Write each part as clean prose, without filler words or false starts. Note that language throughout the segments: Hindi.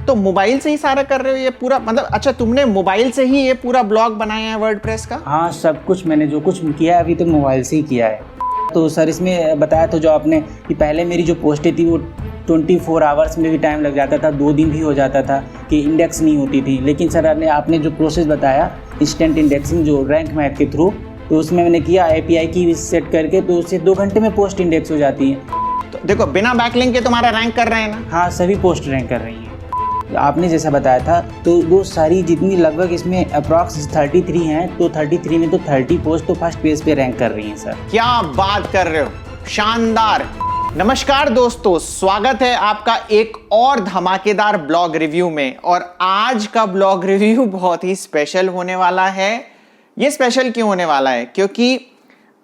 तो मोबाइल से ही सारा कर रहे हो ये पूरा, मतलब अच्छा तुमने मोबाइल से ही ये पूरा ब्लॉग बनाया है वर्डप्रेस का? हाँ, सब कुछ मैंने जो कुछ किया है अभी तक मोबाइल से ही किया है। तो सर इसमें बताया तो जो आपने कि पहले मेरी जो पोस्टें थी वो 24 आवर्स में भी टाइम लग जाता था, 2 दिन भी हो जाता था कि इंडेक्स नहीं होती थी। लेकिन सर आपने जो प्रोसेस बताया इंस्टेंट इंडेक्सिंग जो रैंक मैप के थ्रू, तो उसमें मैंने किया API की सेट करके, तो उससे 2 घंटे में पोस्ट इंडेक्स हो जाती है। तो देखो बिना बैकलिंक के तुम्हारा रैंक कर रहे हैं ना? हाँ, सभी पोस्ट रैंक कर रही हैं। आपने जैसा बताया था तो वो सारी जितनी लगभग इसमें अप्रॉक्स 33 हैं, तो 33 में तो 30 पोस्ट तो फर्स्ट पेज पे रैंक कर रही हैं सर। क्या बात कर रहे हो, शानदार। नमस्कार दोस्तों, स्वागत है आपका एक और धमाकेदार ब्लॉग रिव्यू में। और आज का ब्लॉग रिव्यू बहुत ही स्पेशल होने वाला है। ये स्पेशल क्यों होने वाला है? क्योंकि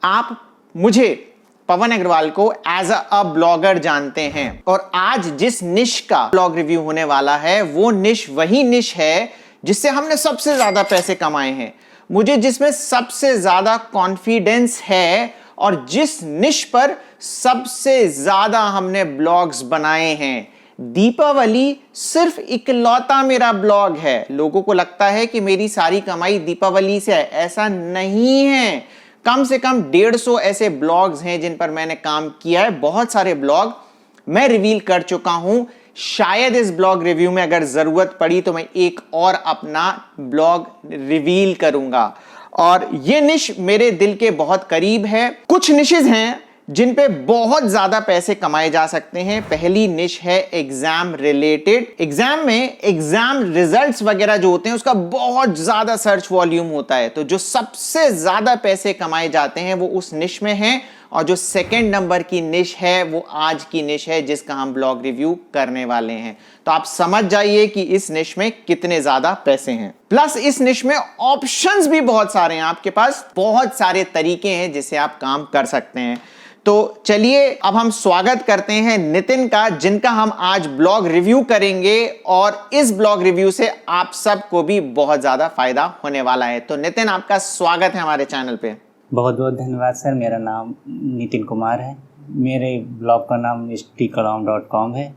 आप मुझे पवन अग्रवाल को एज अ ब्लॉगर जानते हैं, और आज जिस निश का ब्लॉग रिव्यू होने वाला है वो निश वही निश है जिससे हमने सबसे ज्यादा पैसे कमाए हैं, मुझे जिसमें सबसे ज्यादा कॉन्फिडेंस है, और जिस निश पर सबसे ज्यादा हमने ब्लॉग्स बनाए हैं। दीपावली सिर्फ इकलौता मेरा ब्लॉग है। लोगों को लगता है कि मेरी सारी कमाई दीपावली से है, ऐसा नहीं है। कम से कम 150 ऐसे ब्लॉग्स हैं जिन पर मैंने काम किया है। बहुत सारे ब्लॉग मैं रिवील कर चुका हूं। शायद इस ब्लॉग रिव्यू में अगर जरूरत पड़ी तो मैं एक और अपना ब्लॉग रिवील करूंगा। और ये निश मेरे दिल के बहुत करीब है। कुछ निशेस हैं जिन पे बहुत ज्यादा पैसे कमाए जा सकते हैं। पहली निश है एग्जाम रिलेटेड। एग्जाम में एग्जाम रिजल्ट्स वगैरह जो होते हैं उसका बहुत ज्यादा सर्च वॉल्यूम होता है, तो जो सबसे ज्यादा पैसे कमाए जाते हैं वो उस निश में हैं। और जो सेकंड नंबर की निश है वो आज की निश है जिसका हम ब्लॉग रिव्यू करने वाले हैं। तो आप समझ जाइए कि इस निश में कितने ज्यादा पैसे हैं। प्लस इस निश में ऑप्शंस भी बहुत सारे हैं। आपके पास बहुत सारे तरीके हैं जिससे आप काम कर सकते हैं। तो चलिए अब हम स्वागत करते हैं नितिन का, जिनका हम आज ब्लॉग रिव्यू करेंगे, और इस ब्लॉग रिव्यू से आप सबको भी बहुत ज्यादा फायदा होने वाला है। तो नितिन, आपका स्वागत है हमारे चैनल पे। बहुत बहुत धन्यवाद सर। मेरा नाम नितिन कुमार है। मेरे ब्लॉग का नाम historykalam.com है।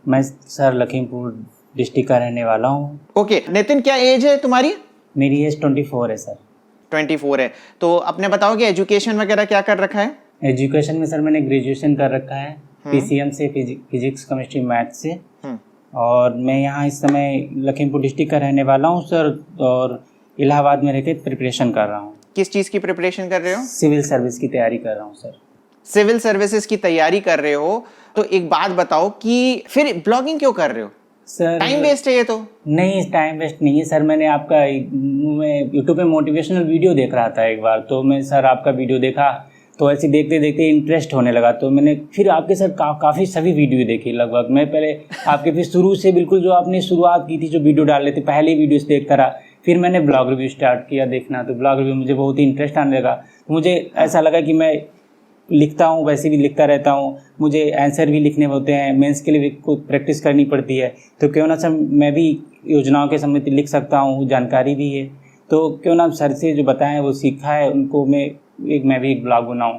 मैं सर लखीमपुर डिस्ट्रिक्ट का रहने वाला हूँ। ओके नितिन, क्या एज है तुम्हारी? मेरी एज 24 है सर। 24 है। तो अपने बताओ कि एजुकेशन वगैरह क्या कर रखा है? एजुकेशन में सर मैंने ग्रेजुएशन कर रखा है PCM से, फिजिक्स केमिस्ट्री मैथ से। और मैं यहाँ इस समय लखीमपुर डिस्ट्रिक्ट का रहने वाला हूँ सर, और इलाहाबाद में रहकर प्रिपरेशन कर रहा हूँ। किस चीज़ की प्रिपरेशन कर रहे हो? सिविल सर्विस की तैयारी कर रहा हूँ सर। सिविल सर्विसेज की तैयारी कर रहे हो? तो एक बात बताओ कि फिर ब्लॉगिंग क्यों कर रहे हो सर? टाइम वेस्ट है ये तो? नहीं, टाइम वेस्ट नहीं है सर। मैंने आपका मैं यूट्यूब पे मोटिवेशनल वीडियो देख रहा था एक बार, तो मैं सर आपका वीडियो देखा, तो ऐसे देखते देखते इंटरेस्ट होने लगा। तो मैंने फिर आपके सर काफ़ी सभी वीडियो देखी लगभग। मैं पहले आपके फिर शुरू से बिल्कुल जो आपने शुरुआत की थी, जो वीडियो डाल रहे थे, पहले वीडियोस देख करा, फिर मैंने ब्लॉग रिव्यू स्टार्ट किया देखना। तो ब्लॉग रिव्यू मुझे बहुत ही इंटरेस्ट आने लगा। तो मुझे ऐसा लगा कि मैं लिखता हूँ, वैसे भी लिखता रहता हूँ, मुझे आंसर भी लिखने होते हैं, मेंस के लिए भी कुछ प्रैक्टिस करनी पड़ती है, तो क्यों ना सर मैं भी योजनाओं के संबंधित लिख सकता हूँ, जानकारी भी है, तो क्यों ना सर से जो बताएं वो सीखा है उनको मैं भी एक ब्लॉग बनाऊँ।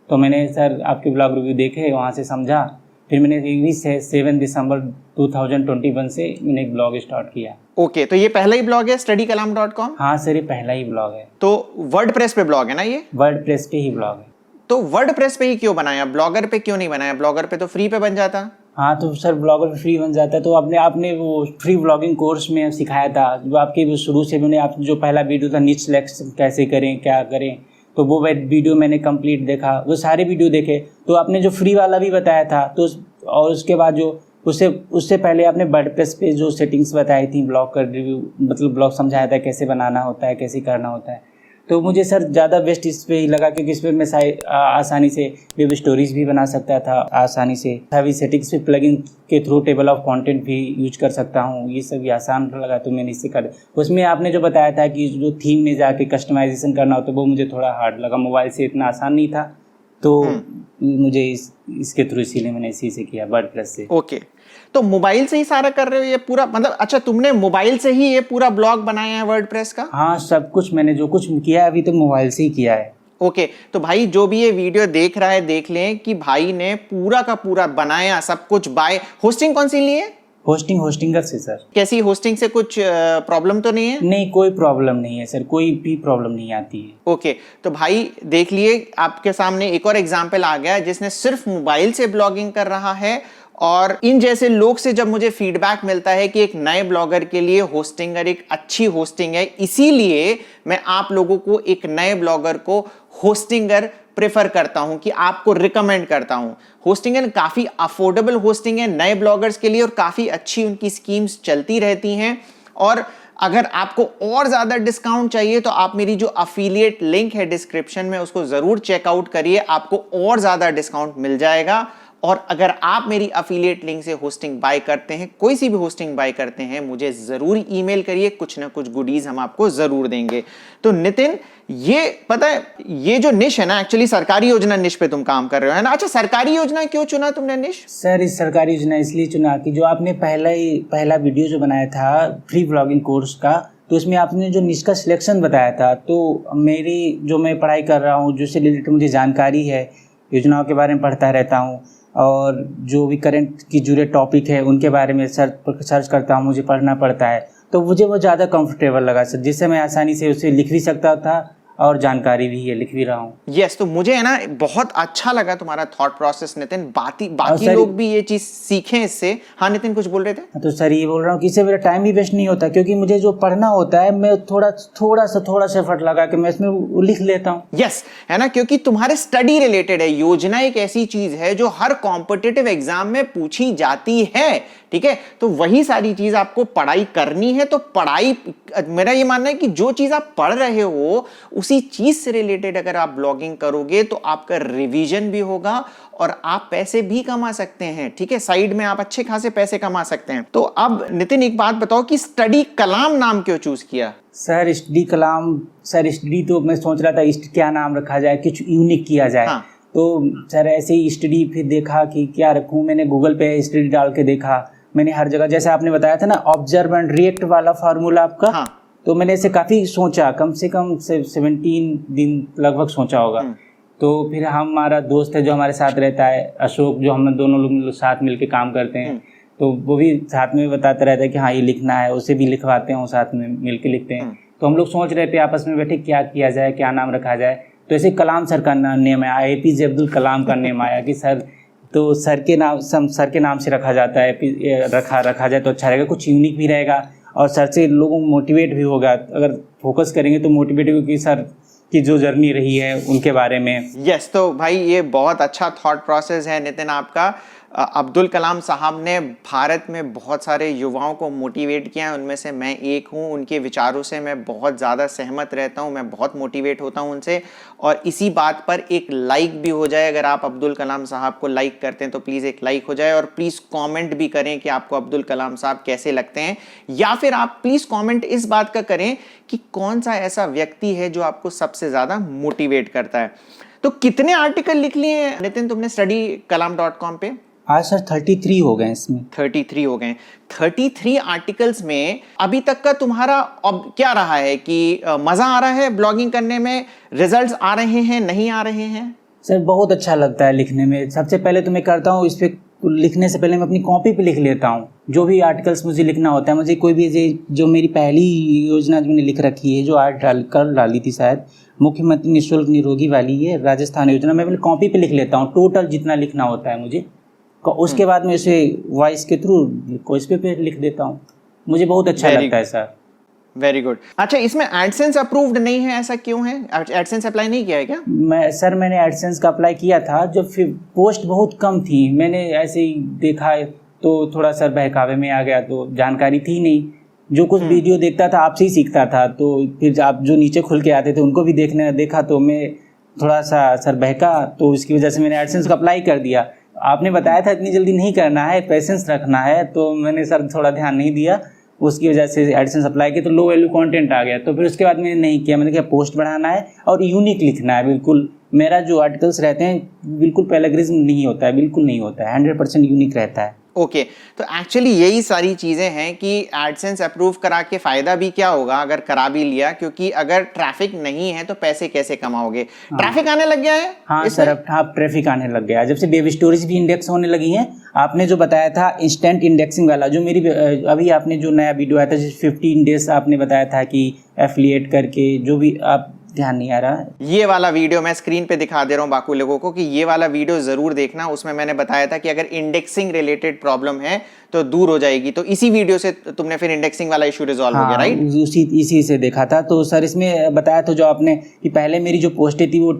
तो मैंने सर आपके ब्लॉग रिव्यू देखे, वहाँ से समझा, फिर मैंने 7 दिसंबर 2021 से मैंने एक ब्लॉग स्टार्ट किया। ओके, तो ये पहला ही ब्लॉग है studykalam.com? हाँ सर, ये पहला ही ब्लॉग है। तो वर्डप्रेस पे ब्लॉग है ना ये? वर्डप्रेस पे ही ब्लॉग है। तो वर्डप्रेस पे ही क्यों बनाया, ब्लॉगर पे क्यों नहीं बनाया? ब्लॉगर पे तो फ्री पे बन जाता। हाँ, तो सर ब्लॉगर पे फ्री बन जाता है। तो आपने वो फ्री ब्लॉगिंग कोर्स में सिखाया था, जो आपके शुरू से मैंने आप जो पहला वीडियो था निच सिलेक्शन कैसे करें, क्या करें, तो वो वीडियो मैंने कंप्लीट देखा, वो सारे वीडियो देखे। तो आपने जो फ्री वाला भी बताया था, तो और उसके बाद जो उससे पहले आपने वर्डप्रेस पे जो सेटिंग्स बताई थी, ब्लॉग का रिव्यू, मतलब ब्लॉग समझाया था कैसे बनाना होता है, कैसे करना होता है। तो मुझे सर ज़्यादा बेस्ट इस पे ही लगा, क्योंकि इस पर मैं आसानी से वेब स्टोरीज भी बना सकता था, आसानी से सभी सेटिंग्स पे प्लगइन के थ्रू टेबल ऑफ कंटेंट भी यूज कर सकता हूँ। ये सब आसान लगा, तो मैंने इससे कर। उसमें आपने जो बताया था कि जो थीम में जाके कस्टमाइजेशन करना होता है, वो मुझे थोड़ा हार्ड लगा, मोबाइल से इतना आसान नहीं था, तो मुझे इसके थ्रू इसीलिए मैंने इसी से किया, वर्डप्रेस से। ओके, तो मोबाइल से ही सारा कर रहे हो ये पूरा, मतलब अच्छा तुमने मोबाइल से ही ये पूरा ब्लॉग बनाया है वर्डप्रेस का? हाँ, सब कुछ मैंने जो कुछ किया है अभी तो मोबाइल से ही किया है। ओके, तो भाई जो भी ये वीडियो देख रहा है देख लें कि भाई ने पूरा का पूरा बनाया सब कुछ बाय। होस्टिंग कौन सी ली है? होस्टिंगर से सर। कैसी होस्टिंग से कुछ प्रॉब्लम तो नहीं है? नहीं, कोई प्रॉब्लम नहीं है सर, कोई भी प्रॉब्लम नहीं आती है। ओके, तो भाई देख लिए आपके सामने एक और एग्जाम्पल आ गया जिसने सिर्फ मोबाइल से ब्लॉगिंग कर रहा है। और इन जैसे लोग से जब मुझे फीडबैक मिलता है कि एक नए ब्लॉगर के लिए होस्टिंगर एक अच्छी होस्टिंग है, इसीलिए मैं आप लोगों को एक नए ब्लॉगर को होस्टिंगर प्रेफर करता हूं, कि आपको रिकमेंड करता हूं। होस्टिंगर काफी अफोर्डेबल होस्टिंग है नए ब्लॉगर्स के लिए और काफी अच्छी उनकी स्कीम्स चलती रहती हैं। और अगर आपको और ज्यादा डिस्काउंट चाहिए तो आप मेरी जो अफिलिएट लिंक है डिस्क्रिप्शन में उसको जरूर चेकआउट करिए, आपको और ज्यादा डिस्काउंट मिल जाएगा। और अगर आप मेरी अफिलिएट लिंक से होस्टिंग बाय करते हैं, कोई सी भी होस्टिंग बाय करते हैं, मुझे जरूर ईमेल करिए, कुछ ना कुछ गुडीज हम आपको जरूर देंगे। तो नितिन, ये पता है ये जो निश है ना, एक्चुअली सरकारी योजना निश पे तुम काम कर रहे हो, है ना? अच्छा, सरकारी योजना क्यों चुना तुमने निश? सर इस सरकारी योजना इसलिए चुना कि जो आपने पहला वीडियो जो बनाया था फ्री ब्लॉगिंग कोर्स का, तो उसमें आपने जो निश का सिलेक्शन बताया था, तो मेरी जो मैं पढ़ाई कर रहा हूँ, जिससे रिलेटेड मुझे जानकारी है, योजनाओं के बारे में पढ़ता रहता हूँ और जो भी करंट की जुड़े टॉपिक है उनके बारे में सर्च करता हूँ, मुझे पढ़ना पड़ता है, तो मुझे वो ज़्यादा कंफर्टेबल लगा सर, जिससे मैं आसानी से उसे लिख भी सकता था और जानकारी भी है, लिख भी रहा हूँ। यस, तो मुझे है ना बहुत अच्छा लगा तुम्हारा थॉट प्रोसेस नितिन। बाकी लोग भी ये चीज सीखें इससे। हाँ नितिन, कुछ बोल रहे थे? तो सर ये बोल रहा हूँ कि इससे मेरा टाइम भी वेस्ट नहीं होता, क्योंकि मुझे जो पढ़ना होता है मैं थोड़ा सा एफर्ट लगा के मैं इसमें लिख लेता हूँ। यस, है ना, क्योंकि तुम्हारे स्टडी रिलेटेड है। योजना एक ऐसी चीज है जो हर कॉम्पिटिटिव एग्जाम में पूछी जाती है, ठीक है? तो वही सारी चीज आपको पढ़ाई करनी है। तो पढ़ाई, मेरा ये मानना है कि जो चीज आप पढ़ रहे हो उसी चीज से रिलेटेड अगर आप ब्लॉगिंग करोगे तो आपका रिवीजन भी होगा और आप पैसे भी कमा सकते हैं, ठीक है? साइड में आप अच्छे खासे पैसे कमा सकते हैं। तो अब नितिन एक बात बताओ कि स्टडी कलाम नाम क्यों चूज किया? सर स्टडी तो मैं सोच रहा था क्या नाम रखा जाए, कुछ यूनिक किया जाए। हाँ। तो सर ऐसे ही स्टडी फिर देखा कि क्या रखूं, मैंने गूगल पे स्टडी डाल के देखा, मैंने हर जगह जैसे आपने बताया था ना ऑब्जर्व एंड रिएक्ट वाला फार्मूला आपका। हाँ। तो मैंने ऐसे काफ़ी सोचा, कम से कम 17 दिन लगभग सोचा होगा। तो फिर हमारा दोस्त है जो हमारे साथ रहता है, अशोक, जो हम दोनों लोग साथ मिलके काम करते हैं, तो वो भी साथ में बताता रहता है कि हाँ ये लिखना है, उसे भी लिखवाते हैं, साथ में मिलके लिखते हैं। तो हम लोग सोच रहे थे आपस में बैठे क्या किया जाए, क्या नाम रखा जाए। तो ऐसे कलाम सर का नेम आया, APJ अब्दुल कलाम का नेम आया कि सर, तो सर के नाम से रखा जाता है, रखा जाए तो अच्छा रहेगा, कुछ यूनिक भी रहेगा और सर से लोगों को मोटिवेट भी होगा। अगर फोकस करेंगे तो मोटिवेट होगा कि सर की जो जर्नी रही है उनके बारे में। यस, तो भाई ये बहुत अच्छा थॉट प्रोसेस है नितिन आपका। अब्दुल कलाम साहब ने भारत में बहुत सारे युवाओं को मोटिवेट किया है, उनमें से मैं एक हूँ। उनके विचारों से मैं बहुत ज़्यादा सहमत रहता हूँ, मैं बहुत मोटिवेट होता हूँ उनसे। और इसी बात पर एक लाइक भी हो जाए, अगर आप अब्दुल कलाम साहब को लाइक करते हैं तो प्लीज़ एक लाइक हो जाए। और प्लीज़ कमेंट भी करें कि आपको अब्दुल कलाम साहब कैसे लगते हैं, या फिर आप प्लीज़ कमेंट इस बात का करें कि कौन सा ऐसा व्यक्ति है जो आपको सबसे ज़्यादा मोटिवेट करता है। तो कितने आर्टिकल लिख लिए हैं नितिन तुमने studykalam.com पे? आज सर 33 हो गए इसमें। 33 हो गए। 33 आर्टिकल्स में अभी तक का तुम्हारा अब क्या रहा है कि मजा आ रहा है ब्लॉगिंग करने में? रिजल्ट्स आ रहे हैं, नहीं आ रहे हैं? सर बहुत अच्छा लगता है लिखने में। सबसे पहले तो मैं करता हूँ, इस पे लिखने से पहले मैं अपनी कॉपी पे लिख लेता हूँ जो भी आर्टिकल्स मुझे लिखना होता है। मुझे कोई भी जो मेरी पहली योजना जो मैंने लिख रखी है, जो आज कल डाली थी शायद, मुख्यमंत्री निःशुल्क निरोगी वाली है राजस्थान योजना, मैं अपनी कॉपी पे लिख लेता हूँ टोटल जितना लिखना होता है मुझे। उसके बाद मैं इसे वॉइस के थ्रू कोई पे लिख देता हूँ। मुझे बहुत अच्छा लगता है सर। Very good. अच्छा, इसमें एडसेंस अप्रूव्ड नहीं है, ऐसा क्यों है? एडसेंस अप्लाई नहीं किया है क्या? मैंने एडसेंस का अप्लाई किया था, जब फिर पोस्ट बहुत कम थी, मैंने ऐसे ही देखा तो थोड़ा सर बहकावे में आ गया, तो जानकारी थी नहीं। जो कुछ वीडियो देखता था आपसे ही सीखता था, तो फिर आप जो नीचे खुल के आते थे उनको भी देखा, तो मैं थोड़ा सा सर बहका, तो इसकी वजह से मैंने एडसेंस का अप्लाई कर दिया। आपने बताया था इतनी जल्दी नहीं करना है, पेशेंस रखना है, तो मैंने सर थोड़ा ध्यान नहीं दिया, उसकी वजह से एडसेंस अप्लाई किया तो लो वैल्यू कंटेंट आ गया। तो फिर उसके बाद मैंने नहीं किया, मैंने कहा पोस्ट बढ़ाना है और यूनिक लिखना है। बिल्कुल मेरा जो आर्टिकल्स रहते हैं बिल्कुल पैराग्राफ नहीं होता है, बिल्कुल नहीं होता है, 100% यूनिक रहता है। ओके तो एक्चुअली यही सारी चीजें हैं कि एडसेंस अप्रूव करा के फायदा भी क्या होगा अगर करा भी लिया, क्योंकि अगर ट्रैफिक नहीं है तो पैसे कैसे कमाओगे। ट्रैफिक आने लग गया है। हाँ सर, अब हाँ ट्रैफिक आने लग गया, जब से वेब स्टोरीज भी इंडेक्स होने लगी हैं। आपने जो बताया था इंस्टेंट इंडेक्सिंग वाला, जो मेरी अभी आपने जो नया वीडियो आया था, जैसे 15 डेज आपने बताया था कि एफिलिएट करके, जो भी आप ध्यान नहीं आ रहा है, ये वाला वीडियो मैं स्क्रीन पे दिखा दे रहा हूँ बाकी लोगों को कि ये वाला वीडियो जरूर देखना। उसमें मैंने बताया था कि अगर इंडेक्सिंग रिलेटेड प्रॉब्लम है तो दूर हो जाएगी। तो इसी वीडियो से तुमने फिर इंडेक्सिंग वाला इशू रिजॉल्व हो गया, राइट? इसी से देखा था। तो सर इसमें बताया था जो आपने कि पहले मेरी जो पोस्टें थी वो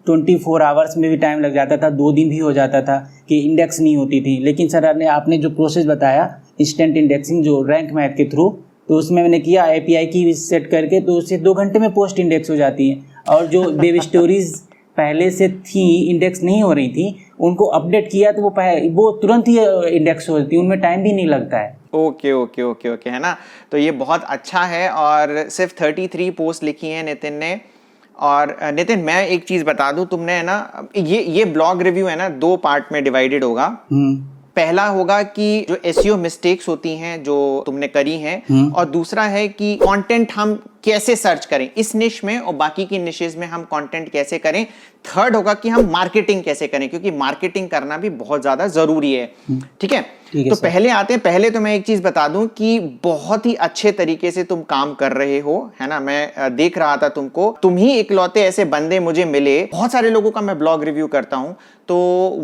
24 आवर्स में भी टाइम लग जाता था, 2 दिन भी हो जाता था कि इंडेक्स नहीं होती थी। लेकिन सर आपने जो प्रोसेस बताया इंस्टेंट इंडेक्सिंग जो रैंक मैथ के थ्रू, तो उसमें मैंने किया एपीआई की सेट करके, तो उससे 2 घंटे में पोस्ट इंडेक्स हो जाती है। और जो वेब स्टोरीज पहले से थी इंडेक्स नहीं हो रही थी, उनको अपडेट किया तो वो तुरंत ही इंडेक्स हो जाती है, उनमें टाइम भी नहीं लगता है। ओके ओके ओके ओके, है ना। तो ये बहुत अच्छा है। और सिर्फ 33 पोस्ट लिखी है नितिन ने। और नितिन मैं एक चीज बता दूं, तुमने है ना ये ब्लॉग रिव्यू है ना 2 पार्ट में डिवाइडेड होगा। पहला होगा कि जो एसईओ मिस्टेक्स होती हैं जो तुमने करी हैं, और दूसरा है कि कंटेंट हम कैसे सर्च करें इस निश में और बाकी की निशेस में हम कंटेंट कैसे करें। थर्ड होगा कि हम मार्केटिंग कैसे करें, क्योंकि मार्केटिंग करना भी बहुत ज्यादा जरूरी है। ठीक है, तो पहले आते हैं। पहले तो मैं एक चीज बता दूं कि बहुत ही अच्छे तरीके से तुम काम कर रहे हो, है ना। मैं देख रहा था तुमको, तुम ही इकलौते ऐसे बंदे मुझे मिले। बहुत सारे लोगों का मैं ब्लॉग रिव्यू करता हूं तो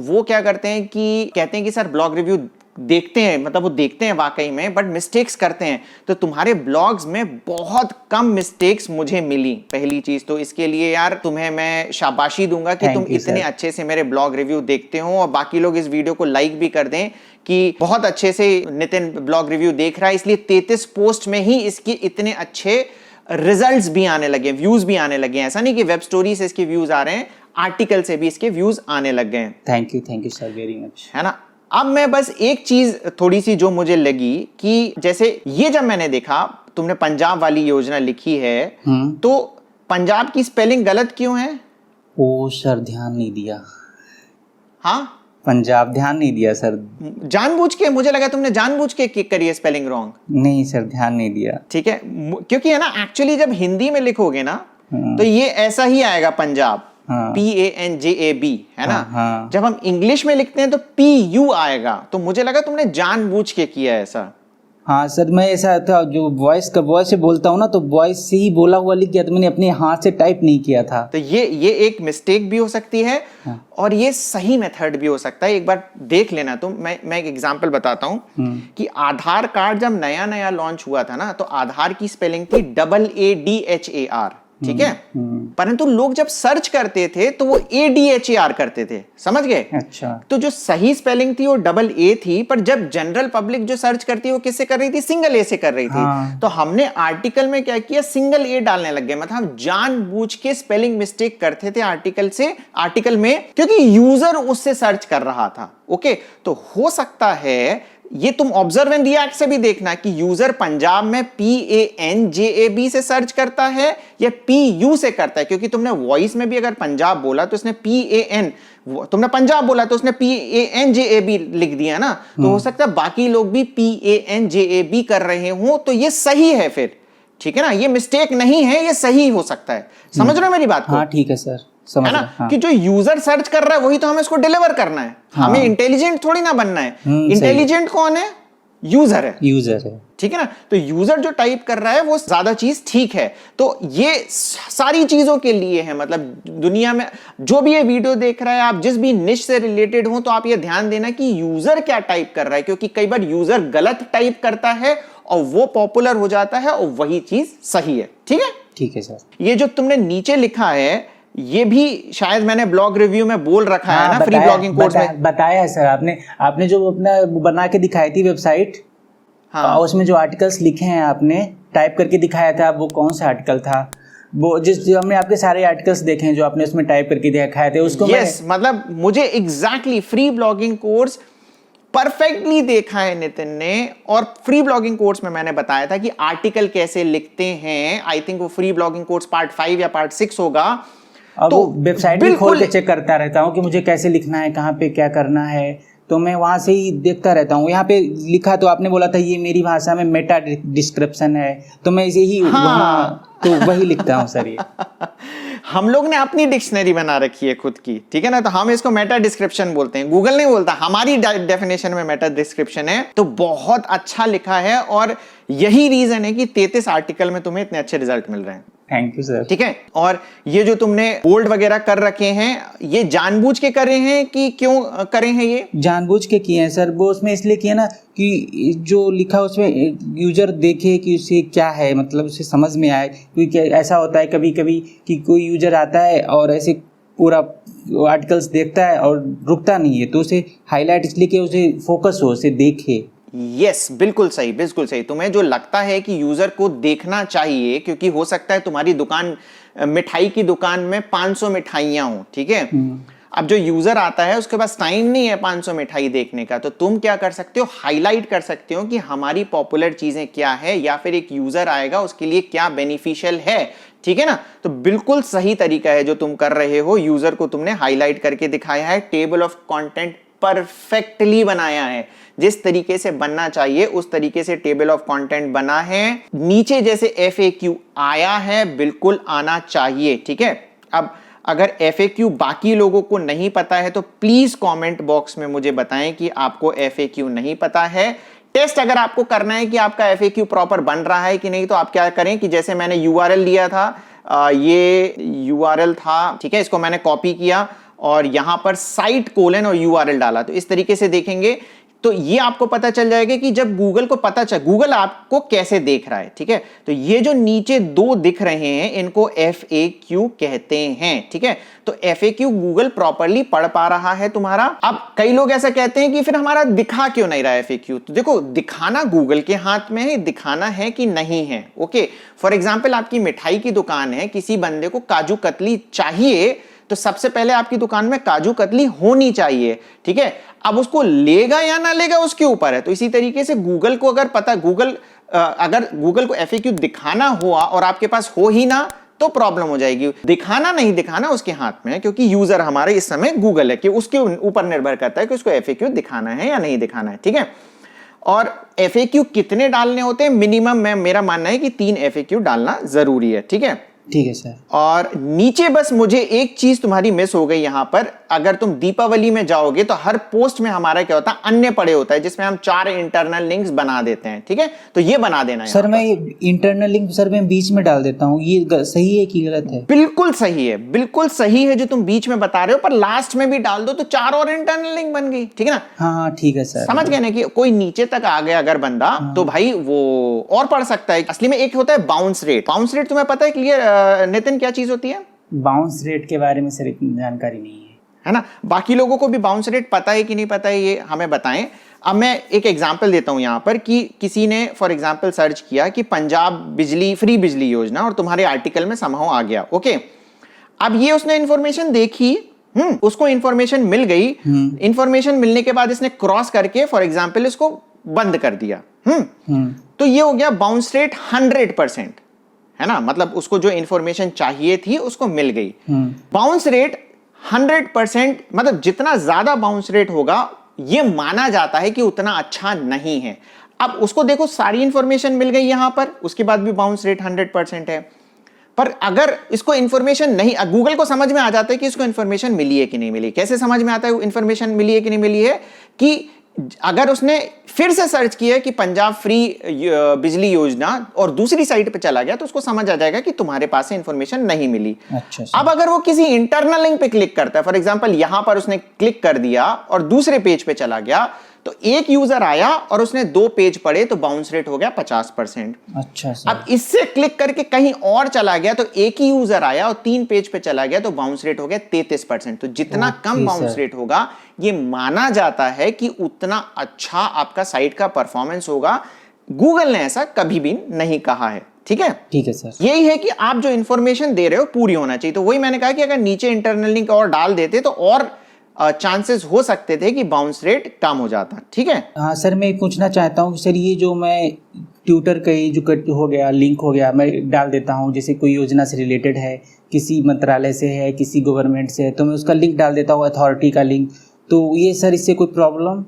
वो क्या करते हैं कि कहते हैं कि सर ब्लॉग रिव्यू देखते हैं, मतलब वो देखते हैं वाकई में, बट मिस्टेक्स करते हैं। तो तुम्हारे ब्लॉग्स में बहुत कम मिस्टेक्स मुझे मिली, पहली चीज तो इसके लिए यार तुम्हें मैं शाबाशी दूंगा कि तुम इतने अच्छे से मेरे ब्लॉग रिव्यू देखते हो। और बाकी लोग इस वीडियो को लाइक भी कर दें कि बहुत अच्छे से नितिन ब्लॉग रिव्यू देख रहा है, इसलिए 33 पोस्ट में ही इसके इतने अच्छे रिजल्ट्स भी आने लगे, व्यूज भी आने लगे। ऐसा नहीं कि वेब स्टोरी से इसके व्यूज आ रहे हैं, आर्टिकल से भी इसके व्यूज आने लग गए। Thank you sir very much, है ना। अब मैं बस एक चीज थोड़ी सी जो मुझे लगी कि जैसे ये जब मैंने देखा तुमने पंजाब वाली योजना लिखी है, तो पंजाब की स्पेलिंग गलत क्यों है? ओ सर ध्यान नहीं दिया। हाँ पंजाब ध्यान नहीं दिया सर, जानबूझ के, मुझे लगा तुमने जानबूझ के करी है स्पेलिंग रॉन्ग। नहीं सर ध्यान नहीं दिया। ठीक है, क्योंकि है ना एक्चुअली जब हिंदी में लिखोगे ना तो ये ऐसा ही आएगा पंजाब, PANJAB, है ना। जब हम इंग्लिश में लिखते हैं तो PU आएगा। तो मुझे लगा तुमने जानबूझ के किया ऐसा। हाँ सर, मैं ऐसा था जो वॉइस से बोलता हूँ ना, तो वॉइस से ही बोला हुआ लिख गया, तो मैंने अपने हाथ से टाइप नहीं किया था। तो ये एक मिस्टेक भी हो सकती है, और ये सही मेथड भी हो सकता है। एक बार देख लेना तुम। मैं एक एग्जांपल बताता हूँ कि आधार कार्ड जब नया नया लॉन्च हुआ था ना, तो आधार की स्पेलिंग थी AADHAR, ठीक है। परंतु लोग जब सर्च करते थे तो वो ADHAR करते थे, समझ गए। अच्छा। तो जो सही स्पेलिंग थी वो AA थी, पर जब जनरल पब्लिक जो सर्च करती है वो किससे कर रही थी? सिंगल A से कर रही थी। तो हमने आर्टिकल में क्या किया, सिंगल A डालने लग गए। मतलब हम जानबूझ के स्पेलिंग मिस्टेक करते थे आर्टिकल में, क्योंकि यूजर उससे सर्च कर रहा था। ओके, तो हो सकता है ये तुम ऑब्जर्व एंड रिएक्ट से भी देखना कि यूजर पंजाब में PANJAB से सर्च करता है या PU से करता है, क्योंकि तुमने वॉइस में भी अगर पंजाब बोला तो उसने तुमने पंजाब बोला तो उसने PANJAB लिख दिया ना। तो हो सकता है बाकी लोग भी PANJAB कर रहे हो, तो ये सही है फिर, ठीक है ना। ये मिस्टेक नहीं है, ये सही हो सकता है। समझ रहे हो मेरी बात को? हाँ ठीक है सर, है ना। कि जो यूजर सर्च कर रहा है वही तो हमें इसको डिलीवर करना है। हमें इंटेलिजेंट थोड़ी ना बनना है। इंटेलिजेंट कौन है? यूजर है, ठीक है ना। तो यूजर जो टाइप कर रहा है वो ज्यादा चीज ठीक है। तो ये सारी चीजों के लिए है, मतलब दुनिया में जो भी ये वीडियो देख रहा है, आप जिस भी निश से रिलेटेड हो, तो आप ये ध्यान देना कि यूजर क्या टाइप कर रहा है, क्योंकि कई बार यूजर गलत टाइप करता है और वो पॉपुलर हो जाता है और वही चीज सही है। ठीक है सर। ये जो तुमने नीचे लिखा है ये भी शायद मैंने ब्लॉग रिव्यू में बोल रखा है ना, फ्री ब्लॉगिंग कोर्स में बताया है सर। आपने जो अपना बना के दिखाई थी वेबसाइट, हाँ, उसमें जो आर्टिकल्स लिखे हैं आपने टाइप करके दिखाया था, वो कौन सा आर्टिकल था? वो जो हमने आपके सारे आर्टिकल्स देखे हैं जो आपने उसमें टाइप करके दिखाए थे, उसको मतलब मुझे exactly free blogging course perfectly देखा है नितिन ने। और फ्री ब्लॉगिंग कोर्स में मैंने बताया था कि आर्टिकल कैसे लिखते हैं। आई थिंक वो फ्री ब्लॉगिंग कोर्स पार्ट 5 या पार्ट 6 होगा। तो वेबसाइट भी खोल के चेक करता रहता हूँ कि मुझे कैसे लिखना है, कहाँ पे क्या करना है, तो मैं वहाँ से ही देखता रहता हूँ। यहाँ पे लिखा तो आपने बोला था ये मेरी भाषा में मेटा डिस्क्रिप्शन है, तो मैं इसे ही वहाँ तो वही लिखता हूँ सर। ये हम लोग ने अपनी डिक्शनरी बना रखी है खुद की, ठीक है ना, तो हम इसको मेटा डिस्क्रिप्शन बोलते हैं, गूगल नहीं बोलता, हमारी डेफिनेशन में मेटा डिस्क्रिप्शन है। तो बहुत अच्छा लिखा है और यही रीजन है कि 33 आर्टिकल में तुम्हें इतने अच्छे रिजल्ट मिल रहे हैं। Thank you sir. ठीक है, और ये जो तुमने बोल्ड वगैरह कर रखे हैं, ये जानबूझ के कर रहे हैं कि क्यों करे हैं? ये जानबूझ के किए हैं सर। वो उसमें इसलिए किए ना कि जो लिखा उसमें यूजर देखे कि उसे क्या है, मतलब उसे समझ में आए। क्योंकि ऐसा होता है कभी कभी कि कोई यूजर आता है और ऐसे पूरा आर्टिकल्स देखता है और रुकता नहीं है, तो उसे हाईलाइट इसलिए कि उसे फोकस हो, उसे देखे। यस, बिल्कुल सही, बिल्कुल सही। तुम्हें जो लगता है कि यूजर को देखना चाहिए, क्योंकि हो सकता है तुम्हारी दुकान, मिठाई की दुकान में 500 मिठाइयां हो, ठीक है, अब जो यूजर आता है उसके पास टाइम नहीं है 500 मिठाई देखने का, तो तुम क्या कर सकते हो, हाईलाइट कर सकते हो कि हमारी पॉपुलर चीजें क्या है, या फिर एक यूजर आएगा उसके लिए क्या बेनिफिशियल है, ठीक है ना। तो बिल्कुल सही तरीका है जो तुम कर रहे हो, यूजर को तुमने हाईलाइट करके दिखाया है, टेबल ऑफ कंटेंट परफेक्टली बनाया है, जिस तरीके से बनना चाहिए उस तरीके से टेबल ऑफ कंटेंट बना है। नीचे जैसे FAQ आया है बिल्कुल आना चाहिए, ठीक है। अब अगर FAQ बाकी लोगों को नहीं पता है तो प्लीज कमेंट बॉक्स में मुझे बताएं कि आपको FAQ नहीं पता है। टेस्ट अगर आपको करना है कि आपका FAQ प्रॉपर बन रहा है कि नहीं, तो आप क्या करें कि जैसे मैंने URL लिया था, ये URL था, ठीक है, इसको मैंने कॉपी किया और यहां पर साइट कोलन और URL डाला, तो इस तरीके से देखेंगे तो ये आपको पता चल जाएगा कि जब गूगल को पता चल, गूगल आपको कैसे देख रहा है, ठीक है। तो ये जो नीचे 2 दिख रहे हैं इनको FAQ कहते हैं, ठीक है। तो FAQ गूगल प्रॉपरली पढ़ पा रहा है तुम्हारा। अब कई लोग ऐसा कहते हैं कि फिर हमारा दिखा क्यों नहीं रहा है FAQ, तो देखो दिखाना गूगल के हाथ में है, दिखाना है कि नहीं है। ओके, फॉर एग्जाम्पल आपकी मिठाई की दुकान है, किसी बंदे को काजू कतली चाहिए, तो सबसे पहले आपकी दुकान में काजू कतली होनी चाहिए, ठीक है। अब उसको लेगा या ना लेगा उसके ऊपर है। तो इसी तरीके से गूगल को अगर पता, अगर गूगल को FAQ दिखाना हुआ और आपके पास हो ही ना, तो प्रॉब्लम हो जाएगी। दिखाना नहीं दिखाना उसके हाथ में है, क्योंकि यूजर हमारे इस समय गूगल है, कि उसके ऊपर निर्भर करता है कि उसको FAQ दिखाना है या नहीं दिखाना है, ठीक है। और FAQ कितने डालने होते हैं? मिनिमम मेरा मानना है कि 3 FAQ डालना जरूरी है, ठीक है। ठीक है सर। और नीचे बस मुझे एक चीज तुम्हारी मिस हो गई यहां पर, अगर तुम दीपावली में जाओगे तो हर पोस्ट में हमारा क्या होता है, अन्य पड़े होता है, जिसमें हम 4 इंटरनल लिंक्स बना देते हैं, ठीक है। तो ये बना देना सर। मैं इंटरनल लिंक सर मैं बीच में डाल देता हूँ, ये सही है कि गलत है? बिल्कुल सही है, बिल्कुल सही है जो तुम बीच में बता रहे हो, पर लास्ट में भी डाल दो तो 4 और इंटरनल लिंक बन गई, ठीक है ना। हाँ ठीक है सर। समझ गए ना कि कोई नीचे तक आ गया अगर बंदा, तो भाई वो और पढ़ सकता है। असली में एक होता है बाउंस रेट। बाउंस रेट तुम्हें पता है क्लियर नितिन क्या चीज होती है? बाउंस रेट के बारे में सर इतनी जानकारी नहीं है ना। बाकी लोगों को भी बाउंस रेट पता है कि नहीं पता है, ये हमें बताएं। अब मैं एक एग्जांपल देता हूं यहां पर कि किसी ने फॉर एग्जांपल सर्च किया कि पंजाब बिजली फ्री बिजली योजना, और तुम्हारे आर्टिकल में समहाउ आ गया। ओके, अब ये उसने इंफॉर्मेशन देखी, उसको इंफॉर्मेशन मिल गई। इंफॉर्मेशन मिलने के बाद इसने क्रॉस करके फॉर एग्जांपल इसको बंद कर दिया। तो ये हो गया बाउंस रेट 100%, है ना। मतलब उसको जो इंफॉर्मेशन चाहिए थी उसको मिल गई। बाउंस रेट 100%, मतलब जितना ज्यादा बाउंस रेट होगा ये माना जाता है कि उतना अच्छा नहीं है। अब उसको देखो सारी इंफॉर्मेशन मिल गई यहां पर, उसके बाद भी बाउंस रेट 100% है। पर अगर इसको इंफॉर्मेशन नहीं, गूगल को समझ में आ जाता है कि इसको इंफॉर्मेशन मिली है कि नहीं मिली। कैसे समझ में आता है इंफॉर्मेशन मिली है कि नहीं मिली है? कि अगर उसने फिर से सर्च किया कि पंजाब फ्री बिजली योजना और दूसरी साइट पे चला गया, तो उसको समझ आ जाएगा कि तुम्हारे पास से इंफॉर्मेशन नहीं मिली। अच्छा। अब अगर वो किसी इंटरनल लिंक पे क्लिक करता है, फॉर एग्जांपल यहां पर उसने क्लिक कर दिया और दूसरे पेज पे चला गया, तो एक यूजर आया और उसने 2 पेज पढ़े, तो बाउंस रेट हो गया 50%। अच्छा सर। अब इससे क्लिक करके कहीं और चला गया, तो एक ही यूजर आया और 3 पेज पे चला गया, तो बाउंस रेट हो गया 33%। तो जितना कम बाउंस रेट होगा, ये माना जाता है कि उतना अच्छा आपका साइट का परफॉर्मेंस होगा। गूगल ने ऐसा कभी भी नहीं कहा है, ठीक है। ठीक है सर। यही है कि आप जो इंफॉर्मेशन दे रहे हो पूरी होना चाहिए। तो वही मैंने कहा कि अगर नीचे इंटरनल लिंक और डाल देते तो और चांसेस हो सकते थे कि बाउंस रेट कम हो जाता, ठीक है। हाँ सर, मैं पूछना चाहता हूँ सर, ये जो मैं ट्विटर का जो कट हो गया, लिंक हो गया, मैं डाल देता हूँ, जैसे कोई योजना से रिलेटेड है, किसी मंत्रालय से है, किसी गवर्नमेंट से है, तो मैं उसका लिंक डाल देता हूँ, अथॉरिटी का लिंक, तो ये सर इससे कोई प्रॉब्लम?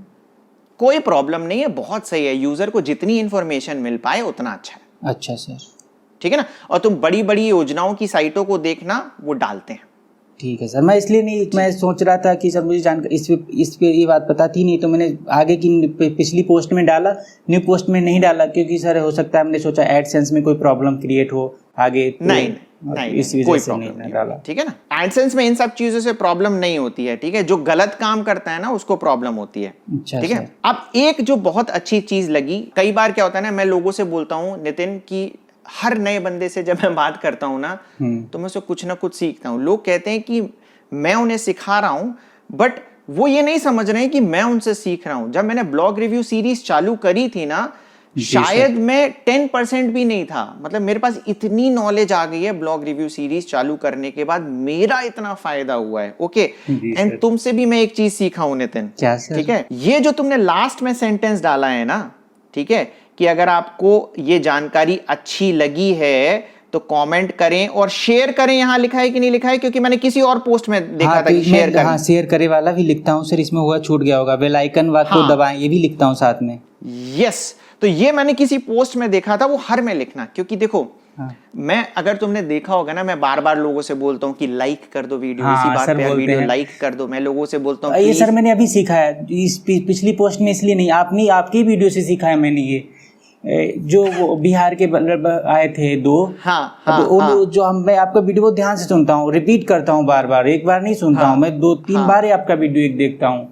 कोई प्रॉब्लम नहीं है, बहुत सही है। यूजर को जितनी इंफॉर्मेशन मिल पाए उतना अच्छा है। अच्छा सर, ठीक है ना। और तुम बड़ी बड़ी योजनाओं की साइटों को देखना, वो डालते हैं। ठीक है सर। मैं इसलिए नहीं, मैं सोच रहा था कि सर मुझे जानकारी इस पे ये बात पता थी नहीं, तो मैंने आगे की पिछली पोस्ट में डाला, न्यू पोस्ट में नहीं डाला, क्योंकि सर हो सकता है हमने सोचा एडसेंस में कोई प्रॉब्लम क्रिएट हो आगे, तो नहीं इस वजह कोई से प्रॉब्लम नहीं डाला। ठीक है ना। एडसेंस में इन सब चीजों से प्रॉब्लम नहीं होती है। ठीक है, जो गलत काम करता है ना उसको प्रॉब्लम होती है। अच्छा ठीक है। सर। अब एक जो बहुत अच्छी चीज लगी, कई बार क्या होता है ना, मैं लोगों से बोलता हूं नितिन की, हर नए बंदे से जब मैं बात करता हूं ना, तो मैं उससे कुछ ना कुछ सीखता हूं। लोग कहते हैं कि मैं उन्हें सिखा रहा हूं, बट वो ये नहीं समझ रहे हैं कि मैं उनसे सीख रहा हूं। जब मैंने ब्लॉग रिव्यू सीरीज चालू करी थी ना, शायद मैं 10% भी नहीं था। मतलब मेरे पास इतनी नॉलेज आ गई है ब्लॉग रिव्यू सीरीज चालू करने के बाद, मेरा इतना फायदा हुआ है। ओके, एंड तुमसे भी मैं एक चीज सीखा हूं नितिन। क्या सर? ठीक है, ये जो तुमने लास्ट में सेंटेंस डाला है ना, ठीक है, कि अगर आपको ये जानकारी अच्छी लगी है तो कमेंट करें और शेयर करें। यहां लिखा है कि नहीं लिखा है? क्योंकि मैंने किसी और पोस्ट में देखा था कि शेयर करें। हाँ, शेयर करे वाला भी लिखता हूँ सर, इसमें हुआ छूट गया होगा, बेल आइकन को दबाएं, ये भी लिखता हूँ साथ में। यस, तो ये मैंने किसी पोस्ट में देखा था, वो हर में लिखना। क्योंकि देखो, मैं, अगर तुमने देखा होगा ना, मैं बार बार लोगों से बोलता हूँ कि लाइक कर दो वीडियो, इसी बात पे वीडियो लाइक कर दो। मैं लोगों से बोलता हूँ ये सर मैंने अभी सीखा है, इस पिछली पोस्ट में इसलिए नहीं, आपकी वीडियो से सीखा है मैंने। ये जो वो बिहार के आए थे दो, जो मैं आपका वीडियो ध्यान से सुनता हूँ, रिपीट करता हूँ बार बार, एक बार नहीं सुनता हूँ मैं, 2-3 बार ही आपका वीडियो एक देखता हूँ,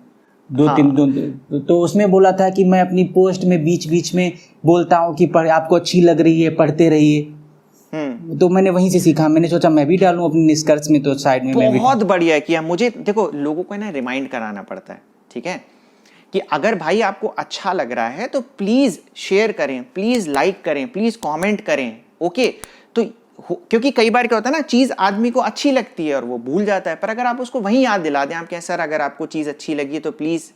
2-3। तो उसमें बोला था कि मैं अपनी पोस्ट में बीच बीच में बोलता हूँ कि आपको अच्छी लग रही है, पढ़ते रहिए। तो मैंने वहीं से सीखा, मैंने सोचा मैं भी डालूं अपने निष्कर्ष में, तो साइड में बहुत बढ़िया किया। मुझे देखो, लोगों को ना रिमाइंड कराना पड़ता है, ठीक है, कि अगर भाई आपको अच्छा लग रहा है तो प्लीज शेयर करें, प्लीज लाइक करें, प्लीज कमेंट करें। ओके, तो क्योंकि कई बार क्या होता है ना, चीज आदमी को अच्छी लगती है और वो भूल जाता है, पर अगर आप उसको वहीं याद दिला दें, आप कहें सर अगर आपको चीज अच्छी लगी तो प्लीज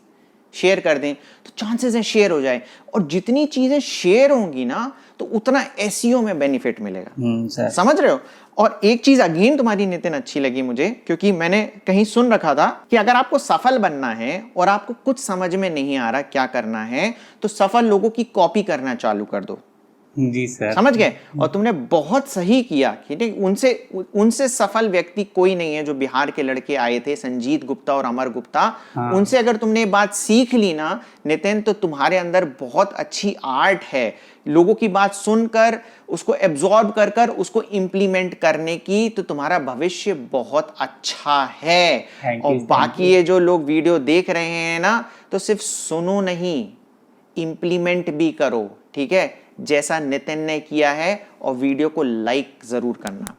शेयर कर दें, तो चांसेस हैं शेयर हो जाए। और जितनी चीजें शेयर होंगी ना, तो उतना एसईओ में बेनिफिट मिलेगा। समझ रहे हो। और एक चीज अगेन तुम्हारी नितिन अच्छी लगी मुझे, क्योंकि मैंने कहीं सुन रखा था कि अगर आपको सफल बनना है और आपको कुछ समझ में नहीं आ रहा क्या करना है, तो सफल लोगों की कॉपी करना चालू कर दो। जी सर, समझ गए। और तुमने बहुत सही किया। उनसे सफल व्यक्ति कोई नहीं है। जो बिहार के लड़के आए थे, संजीत गुप्ता और अमर गुप्ता, उनसे अगर तुमने बात सीख ली ना नितिन, तो तुम्हारे अंदर बहुत अच्छी आर्ट है लोगों की बात सुनकर, उसको एब्जॉर्ब कर उसको इंप्लीमेंट करने की। तो तुम्हारा भविष्य बहुत अच्छा है। और बाकी ये जो लोग वीडियो देख रहे हैं ना, तो सिर्फ सुनो नहीं, इंप्लीमेंट भी करो। ठीक है, जैसा नितिन ने किया है, और वीडियो को लाइक जरूर करना।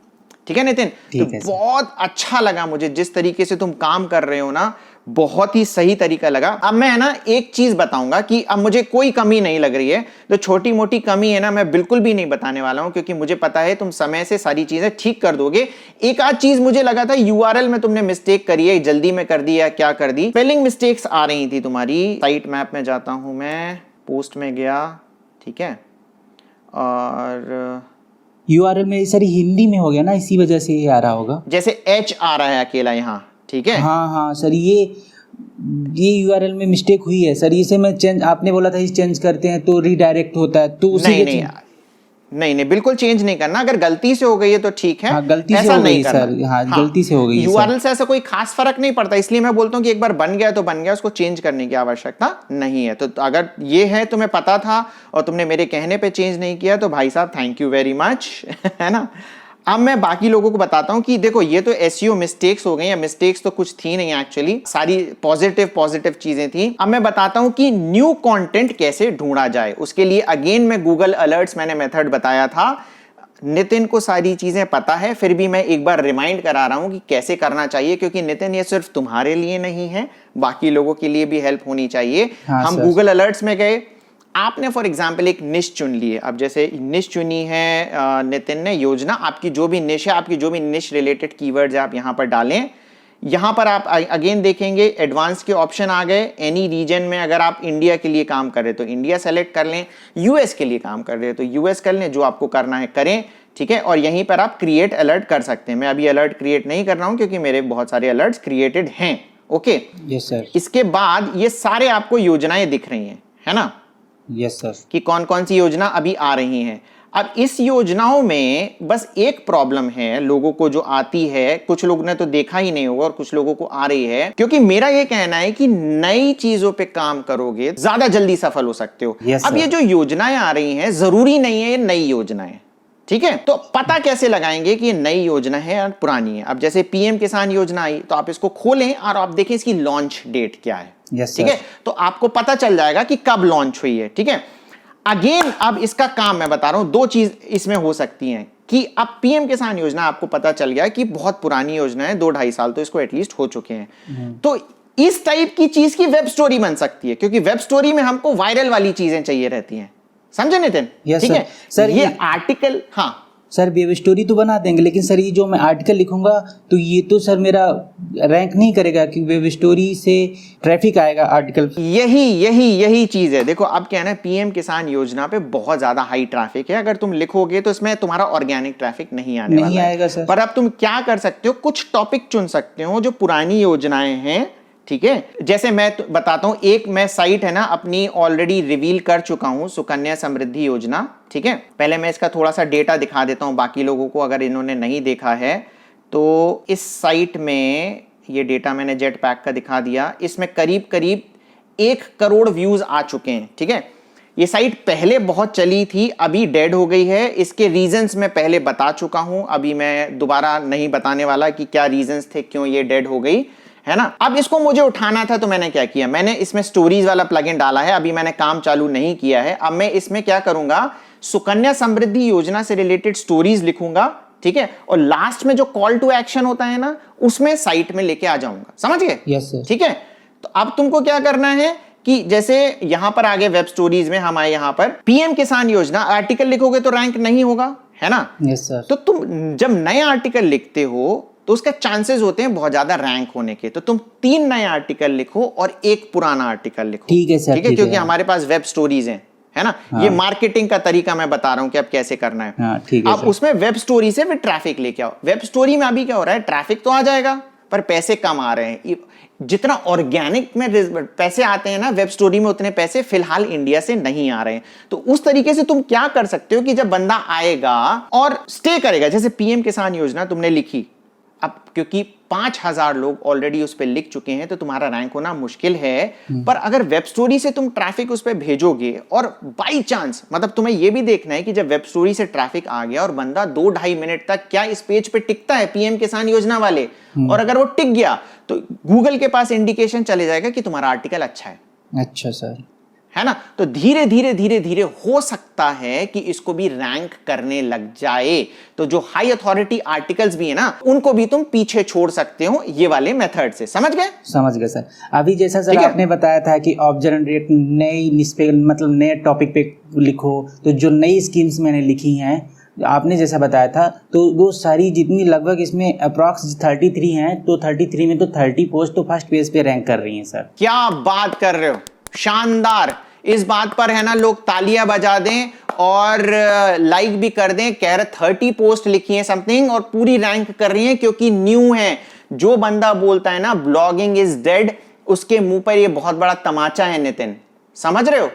ठीक है नितिन, तो बहुत अच्छा लगा मुझे जिस तरीके से तुम काम कर रहे हो ना, बहुत ही सही तरीका लगा। अब मैं ना एक चीज बताऊंगा कि अब मुझे कोई कमी नहीं लग रही है। तो छोटी मोटी कमी है ना, मैं बिल्कुल भी नहीं बताने वाला हूं, क्योंकि मुझे पता है तुम समय से सारी चीजें ठीक कर दोगे। एक आध चीज मुझे लगा था, यूआरएल में तुमने मिस्टेक करी है, जल्दी में कर दी या क्या कर दी, स्पेलिंग मिस्टेक्स आ रही थी तुम्हारी। साइट मैप में जाता हूं मैं, पोस्ट में गया, ठीक है, और यूआरएल में सर हिंदी में हो गया ना, इसी वजह से ये आ रहा होगा। जैसे एच आ रहा है अकेला यहाँ, ठीक है। हाँ सर, ये यूआरएल में मिस्टेक हुई है सर। इसे मैं चेंज, आपने बोला था इसे चेंज करते हैं तो रीडायरेक्ट होता है, तो उसी नहीं, बिल्कुल चेंज नहीं करना। अगर गलती से हो गई है तो ठीक है। गलती से हो गई सर, गलती से हो गई। यूआरएल से ऐसा कोई खास फर्क नहीं पड़ता, इसलिए मैं बोलता हूं कि एक बार बन गया तो बन गया, उसको चेंज करने की आवश्यकता नहीं है। तो अगर ये है, तुम्हें पता था और तुमने मेरे कहने पे चेंज नहीं किया, तो भाई साहब थैंक यू वेरी मच, है ना। अब मैं बाकी लोगों को बताता हूं कि देखो, ये तो एसईओ मिस्टेक्स हो गई, या मिस्टेक्स तो कुछ थी नहीं एक्चुअली, सारी पॉजिटिव चीजें थी। अब मैं बताता हूं कि न्यू कंटेंट कैसे ढूंढा जाए। उसके लिए अगेन मैं गूगल अलर्ट्स, मैंने मेथड बताया था। नितिन को सारी चीजें पता है, फिर भी मैं एक बार रिमाइंड करा रहा हूं कि कैसे करना चाहिए, क्योंकि नितिन ये सिर्फ तुम्हारे लिए नहीं है, बाकी लोगों के लिए भी हेल्प होनी चाहिए। हम गूगल अलर्ट्स में गए, आपने फॉर एग्जाम्पल एक निश चुन ली है। अब जैसे निश चुनी है नितिन ने, योजना, आपकी जो भी निश है, आपकी जो भी निश रिलेटेड कीवर्ड्स है, आप यहां पर डालें। यहां पर आप अगेन देखेंगे एडवांस के ऑप्शन आ गए। एनी रीजन में अगर आप इंडिया के लिए काम कर रहे तो इंडिया सेलेक्ट कर लें, यूएस के लिए काम कर रहे तो यूएस कर लें, जो आपको करना है करें। ठीक है, और यहीं पर आप क्रिएट अलर्ट कर सकते हैं। मैं अभी अलर्ट क्रिएट नहीं कर रहा हूं, क्योंकि मेरे बहुत सारे अलर्ट्स क्रिएटेड हैं ओके। Yes sir. इसके बाद ये सारे आपको योजनाएं दिख रही हैं, है ना? Yes sir. कि कौन कौन सी योजना अभी आ रही हैं। अब इस योजनाओं में बस एक प्रॉब्लम है लोगों को जो आती है, कुछ लोगों ने तो देखा ही नहीं होगा और कुछ लोगों को आ रही है, क्योंकि मेरा ये कहना है कि नई चीजों पे काम करोगे ज्यादा जल्दी सफल हो सकते हो। Yes, अब ये जो योजनाएं आ रही हैं जरूरी नहीं है ये नई योजनाएं, ठीक है? तो पता कैसे लगाएंगे कि ये नई योजना है या पुरानी है? अब जैसे पीएम किसान योजना आई तो आप इसको खोलें और आप देखें इसकी लॉन्च डेट क्या है। Yes, ठीक है, तो आपको पता चल जाएगा कि कब लॉन्च हुई है। ठीक है, अगेन अब इसका काम मैं बता रहा हूं, दो चीज इसमें हो सकती हैं कि अब पीएम किसान योजना आपको पता चल गया कि बहुत पुरानी योजना है, 2-2.5 साल तो इसको एटलीस्ट हो चुके हैं। तो इस टाइप की चीज की वेब स्टोरी बन सकती है, क्योंकि वेब स्टोरी में हमको वायरल वाली चीजें चाहिए रहती हैं। समझे नितिन? Yes, ठीक sir. है सर, ये आर्टिकल, हाँ सर वेब स्टोरी तो बना देंगे, लेकिन सर ये जो मैं आर्टिकल लिखूंगा तो ये तो सर मेरा रैंक नहीं करेगा, क्योंकि वेब स्टोरी से ट्रैफिक आएगा आर्टिकल। यही चीज है। देखो अब क्या है ना, पीएम किसान योजना पे बहुत ज्यादा हाई ट्रैफिक है। अगर तुम लिखोगे तो इसमें तुम्हारा ऑर्गेनिक ट्रैफिक नहीं आने वाला आएगा सर। पर अब तुम क्या कर सकते हो, कुछ टॉपिक चुन सकते हो जो पुरानी योजनाएं हैं। ठीक है, जैसे मैं बताता हूं, एक मैं साइट है ना अपनी ऑलरेडी रिवील कर चुका हूं, सुकन्या समृद्धि योजना। ठीक है, पहले मैं इसका थोड़ा सा डेटा दिखा देता हूं बाकी लोगों को, अगर इन्होंने नहीं देखा है तो। इस साइट में ये डेटा मैंने जेट पैक का दिखा दिया, इसमें करीब करीब 1 करोड़ व्यूज आ चुके हैं। ठीक है, ये साइट पहले बहुत चली थी, अभी डेड हो गई है। इसके रीजंस मैं पहले बता चुका हूं, अभी मैं दोबारा नहीं बताने वाला कि क्या रीजंस थे क्यों ये डेड हो गई, है ना? अब इसको मुझे उठाना था तो मैंने क्या किया, मैंने इसमें स्टोरीज वाला प्लगइन डाला है, अभी मैंने काम चालू नहीं किया है। अब मैं इसमें क्या करूंगा, सुकन्या समृद्धि योजना से रिलेटेड स्टोरीज लिखूंगा। ठीक है, और लास्ट में जो कॉल टू एक्शन होता है ना, उसमें साइट में लेके आ जाऊंगा। समझ गए? Yes sir. ठीक है, तो अब तुमको क्या करना है कि जैसे यहां पर आगे वेब स्टोरीज में हम आए, यहां पर पीएम किसान योजना आर्टिकल लिखोगे तो रैंक नहीं होगा, है ना? Yes sir. तो तुम जब नए आर्टिकल लिखते हो तो उसका चांसेस होते हैं बहुत ज्यादा रैंक होने के। तो तुम 3 नए आर्टिकल लिखो और 1 पुराना आर्टिकल लिखो। ठीक है सर। ठीक है, क्योंकि हमारे पास वेब स्टोरीज हैं, है ना? हाँ। ये मार्केटिंग का तरीका मैं बता रहा हूं कि अब कैसे करना है। हाँ, ठीक है अब उसमें वेब स्टोरी से फिर ट्रैफिक लेके आओ। वेब स्टोरी में अभी क्या हो रहा है, ट्रैफिक तो आ जाएगा पर पैसे कम आ रहे हैं। जितना ऑर्गेनिक में पैसे आते हैं ना वेब स्टोरी में, उतने पैसे फिलहाल इंडिया से नहीं आ रहे हैं। तो उस तरीके से तुम क्या कर सकते हो कि जब बंदा आएगा और स्टे करेगा, जैसे पीएम किसान योजना तुमने लिखी, अब क्योंकि 5000 लोग ऑलरेडी उस पर लिख चुके हैं तो तुम्हारा रैंक होना मुश्किल है। पर अगर वेब स्टोरी से तुम ट्रैफिक उस पर भेजोगे और बाई चांस, मतलब तुम्हें यह भी देखना है कि जब वेब स्टोरी से ट्रैफिक आ गया और बंदा 2-2.5 मिनट तक क्या इस पेज पे टिकता है पीएम किसान योजना वाले, और अगर वो टिक गया तो गूगल के पास इंडिकेशन चले जाएगा कि तुम्हारा आर्टिकल अच्छा है। अच्छा सर, है ना? तो धीरे धीरे हो सकता है कि इसको भी रैंक करने लग जाए। तो जो हाई अथॉरिटी आर्टिकल्स भी है ना, उनको भी तुम पीछे छोड़ सकते हो ये वाले मेथड से। समझ गए? समझ गए सर। अभी जैसा सर आपने बताया था कि ऑफ जनरेट नई मतलब नए टॉपिक पे लिखो, तो जो नई स्कीम्स मैंने लिखी हैं आपने जैसा बताया था, तो वो सारी जितनी लगभग इसमें अप्रॉक्स 33 हैं, तो 33 में तो 30 पोस्ट तो फर्स्ट पेज पे रैंक कर रही हैं सर। क्या बात कर रहे हो, शानदार। इस बात पर है ना लोग तालियां बजा दें और लाइक भी कर दें। कह रहे 30 पोस्ट लिखी है समथिंग और पूरी रैंक कर रही है, क्योंकि न्यू है। जो बंदा बोलता है ना ब्लॉगिंग इज डेड, उसके मुंह पर ये बहुत बड़ा तमाचा है नितिन। समझ रहे हो?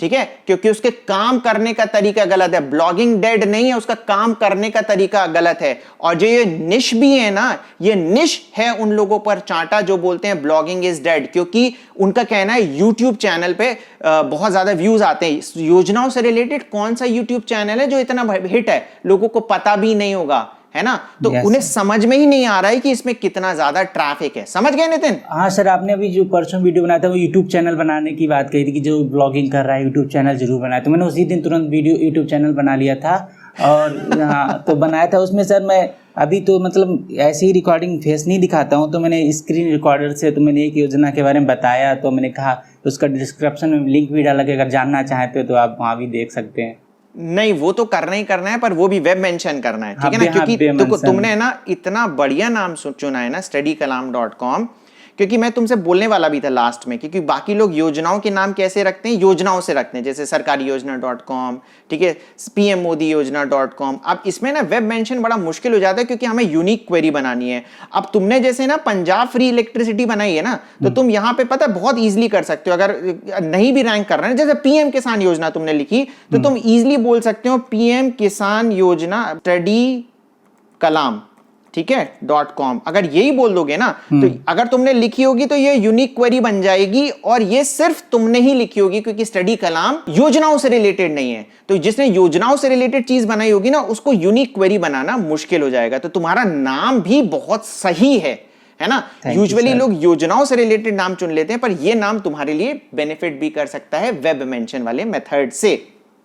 ठीक है, क्योंकि उसके काम करने का तरीका गलत है। ब्लॉगिंग डेड नहीं है, उसका काम करने का तरीका गलत है। और जो ये निश भी है ना, ये निश है उन लोगों पर चांटा जो बोलते हैं ब्लॉगिंग इज डेड, क्योंकि उनका कहना है यूट्यूब चैनल पे बहुत ज्यादा व्यूज आते हैं। इस योजनाओं से रिलेटेड कौन सा यूट्यूब चैनल है जो इतना हिट है, लोगों को पता भी नहीं होगा, है ना? तो उन्हें समझ में ही नहीं आ रहा है कि इसमें कितना ज्यादा ट्रैफिक है। समझ गए नितिन? हाँ सर, आपने अभी जो परसों वीडियो बनाया था वो यूट्यूब चैनल बनाने की बात कही थी कि जो ब्लॉगिंग कर रहा है यूट्यूब चैनल जरूर बनाए, तो मैंने उसी दिन तुरंत वीडियो यूट्यूब चैनल बना लिया था। और हाँ, तो बनाया था उसमें सर मैं अभी तो मतलब ऐसे ही रिकॉर्डिंग फेस नहीं दिखाता हूँ, तो मैंने स्क्रीन रिकॉर्डर से तो मैंने एक योजना के बारे में बताया, तो मैंने कहा उसका डिस्क्रिप्शन में लिंक भी डाला कि अगर जानना चाहते हो तो आप वहाँ भी देख सकते हैं। नहीं, वो तो करना ही करना है, पर वो भी वेब मेंशन करना है। ठीक है ना? क्योंकि तुमने ना इतना बढ़िया नाम चुना है ना studykalam.com, क्योंकि मैं तुमसे बोलने वाला भी था लास्ट में, क्योंकि बाकी लोग योजनाओं के नाम कैसे रखते हैं, योजनाओं से रखते हैं, जैसे सरकारी योजना.com, ठीक है, पीएम मोदी योजना.com। अब इसमें ना वेब मेंशन बड़ा मुश्किल हो जाता है, क्योंकि हमें यूनिक क्वेरी बनानी है। अब तुमने जैसे ना पंजाब फ्री इलेक्ट्रिसिटी बनाई है ना, तो तुम यहाँ पे पता बहुत ईजिली कर सकते हो। अगर नहीं भी रैंक कर रहे हैं, जैसे पीएम किसान योजना तुमने लिखी, तो तुम ईजिली बोल सकते हो पीएम किसान योजना स्टडी कलाम, ठीक है .com। अगर यही बोल दोगे ना, तो अगर तुमने लिखी होगी तो ये यूनिक क्वेरी बन जाएगी, और ये सिर्फ तुमने ही लिखी होगी, क्योंकि स्टडी कलाम योजनाओं से रिलेटेड नहीं है। तो जिसने योजनाओं से रिलेटेड चीज बनाई होगी ना, उसको यूनिक क्वेरी बनाना मुश्किल हो जाएगा। तो तुम्हारा नाम भी बहुत सही है ना। यूजुअली लोग योजनाओं से रिलेटेड नाम चुन लेते हैं, पर ये नाम तुम्हारे लिए बेनिफिट भी कर सकता है वेब मेंशन वाले मेथड से।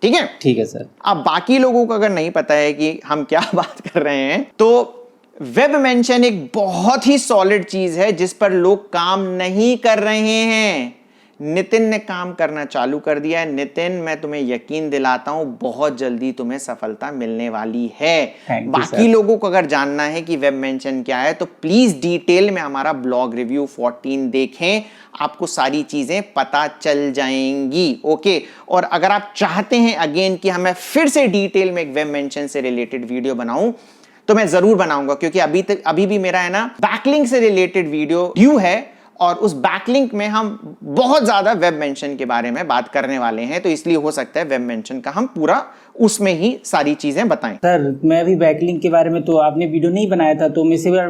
ठीक है, ठीक है सर। अब बाकी लोगों को अगर नहीं पता है कि हम क्या बात कर रहे हैं, तो वेब मेंशन एक बहुत ही सॉलिड चीज है जिस पर लोग काम नहीं कर रहे हैं। नितिन ने काम करना चालू कर दिया है। नितिन, मैं तुम्हें यकीन दिलाता हूं बहुत जल्दी तुम्हें सफलता मिलने वाली है। बाकी लोगों को अगर जानना है कि वेब मेंशन क्या है, तो प्लीज डिटेल में हमारा ब्लॉग रिव्यू 14 देखें, आपको सारी चीजें पता चल जाएंगी। ओके, और अगर आप चाहते हैं अगेन कि हमें फिर से डिटेल में एक वेब मेंशन से रिलेटेड वीडियो बनाऊं, तो मैं जरूर बनाऊंगा, क्योंकि अभी भी मेरा है ना बैकलिंक से रिलेटेड वीडियो ड्यू है, और उस बैकलिंक में हम बहुत ज्यादा वेब मेंशन के बारे में बात करने वाले हैं। तो इसलिए हो सकता है वेब मेंशन का हम पूरा उसमें ही सारी चीजें बताएं। सर, मैं अभी बैकलिंक के बारे में तो आपने वीडियो नहीं बनाया था, तो मेरे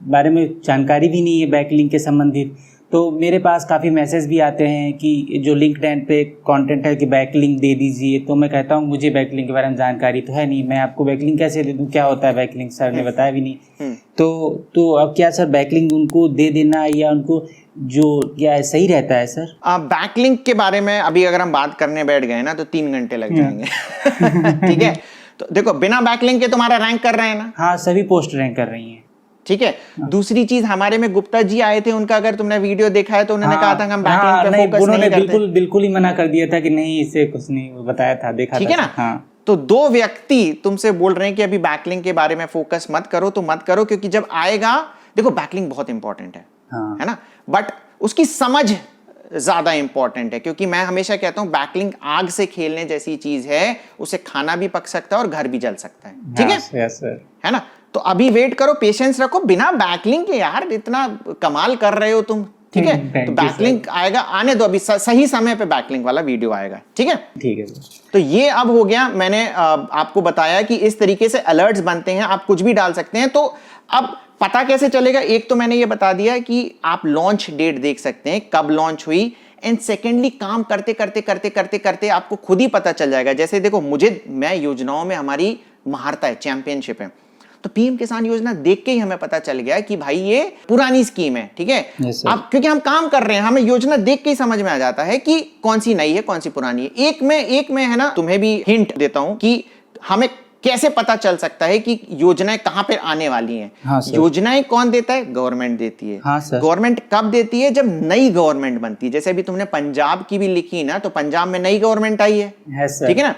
बारे में जानकारी भी नहीं है बैकलिंक के संबंधित। तो मेरे पास काफ़ी मैसेज भी आते हैं कि जो लिंक्डइन पे कंटेंट है कि बैकलिंक दे दीजिए, तो मैं कहता हूँ मुझे बैकलिंक के बारे में जानकारी तो है नहीं, मैं आपको बैकलिंक कैसे दे दूँ, क्या होता है बैकलिंक, सर ने बताया भी नहीं। तो अब क्या सर बैकलिंक उनको दे देना या उनको जो क्या सही रहता है सर? बैकलिंक के बारे में अभी अगर हम बात करने बैठ गए ना, तो 3 घंटे लग जाएंगे। ठीक है, तो देखो बिना बैकलिंक के तुम्हारा रैंक कर रहे हैं ना? हाँ, सभी पोस्ट रैंक कर रही हैं। ठीक है। दूसरी चीज, हमारे में गुप्ता जी आए थे, उनका अगर तुमने वीडियो देखा है तो उन्होंने कहा था कि हम बैकलिंक पे फोकस नहीं करते। बिल्कुल ही मना कर दिया था कि नहीं, इससे कुछ नहीं बताया था, देखा था। ठीक है ना? हाँ। तो 2 व्यक्ति तुमसे बोल रहे हैं कि अभी बैकलिंक के बारे में फोकस मत करो, तो मत करो, क्योंकि जब आएगा, देखो बैकलिंक बहुत इंपॉर्टेंट है, है ना, बट उसकी समझ ज्यादा इंपॉर्टेंट है। क्योंकि मैं हमेशा कहता हूं बैकलिंक आग से खेलने जैसी चीज है, उसे खाना भी पक सकता है और घर भी जल सकता है। ठीक है, है ना? तो अभी वेट करो, पेशेंस रखो, बिना बैकलिंक के यार इतना कमाल कर रहे हो तुम। ठीक है, तो बैकलिंक आएगा, आने दो, अभी सही समय पे बैकलिंक वाला वीडियो आएगा। ठीक है, ठीक है। तो ये अब हो गया, मैंने आपको बताया कि इस तरीके से अलर्ट्स बनते हैं, आप कुछ भी डाल सकते हैं। तो अब पता कैसे चलेगा? एक तो मैंने ये बता दिया कि आप लॉन्च डेट देख सकते हैं, कब लॉन्च हुई, एंड सेकेंडली काम करते करते करते करते करते आपको खुद ही पता चल जाएगा। जैसे देखो, मैं योजनाओं में हमारी महारत है, चैंपियनशिप है, तो पीएम किसान योजना देख के ही हमें पता चल गया कि भाई ये पुरानी स्कीम है। ठीक है, अब क्योंकि हम काम कर रहे हैं, हमें योजना देख के ही समझ में आ जाता है कि कौन सी नई है, कौन सी पुरानी है। एक में है ना, तुम्हें भी हिंट देता हूं कि हमें कैसे पता चल सकता है कि योजनाएं कहां पे आने वाली हैं। हाँ, योजनाएं कौन देता है? गवर्नमेंट देती है। हाँ, गवर्नमेंट कब देती है? जब नई गवर्नमेंट बनती है। जैसे अभी तुमने पंजाब की भी लिखी ना, तो पंजाब में नई गवर्नमेंट आई है। ठीक है ना?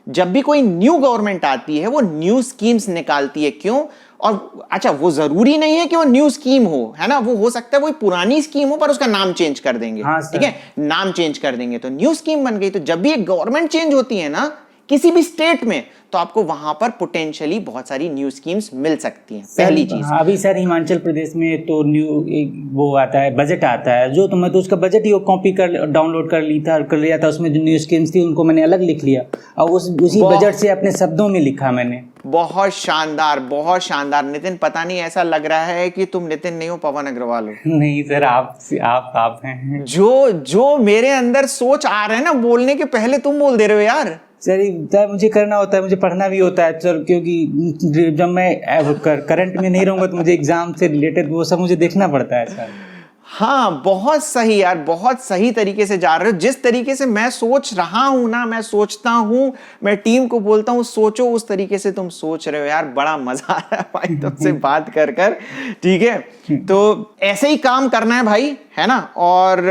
जब भी कोई न्यू गवर्नमेंट आती है, वो न्यू स्कीम्स निकालती है। क्यों? और अच्छा, वो जरूरी नहीं है कि वो न्यू स्कीम हो, है ना, वो हो सकता है वो पुरानी स्कीम हो पर उसका नाम चेंज कर देंगे। ठीक है, नाम चेंज कर देंगे तो न्यू स्कीम बन गई। तो जब भी एक गवर्नमेंट चेंज होती है ना किसी भी स्टेट में, तो आपको वहां पर पोटेंशियली बहुत सारी न्यू स्कीम्स मिल सकती हैं। पहली चीज। अभी सर हिमाचल प्रदेश में तो न्यू वो आता है, बजट आता है, जो तो मैं तो उसका बजट ही कॉपी कर डाउनलोड कर लिया था, उसमें जो न्यू स्कीम्स थी उनको मैंने अलग लिख लिया और उसी बजट से अपने शब्दों में लिखा मैंने। बहुत शानदार, बहुत शानदार। नितिन, पता नहीं ऐसा लग रहा है कि तुम नितिन नहीं हो, पवन अग्रवाल हो। नहीं सर, आप हैं। जो मेरे अंदर सोच आ रहे हैं ना बोलने के पहले, तुम बोल दे रहे हो यार। सर मुझे करना होता है, मुझे पढ़ना भी होता है सर, क्योंकि जब मैं करंट में नहीं रहूंगा तो मुझे एग्जाम से रिलेटेड वो सब मुझे देखना पड़ता है सर। हाँ, बहुत सही यार, बहुत सही तरीके से जा रहे हो। जिस तरीके से मैं सोच रहा हूं ना, मैं सोचता हूं, मैं टीम को बोलता हूं सोचो, उस तरीके से तुम सोच रहे हो यार। बड़ा मजा आ रहा है भाई तुमसे बात कर कर। ठीक है, तो ऐसे ही काम करना है भाई, है ना, और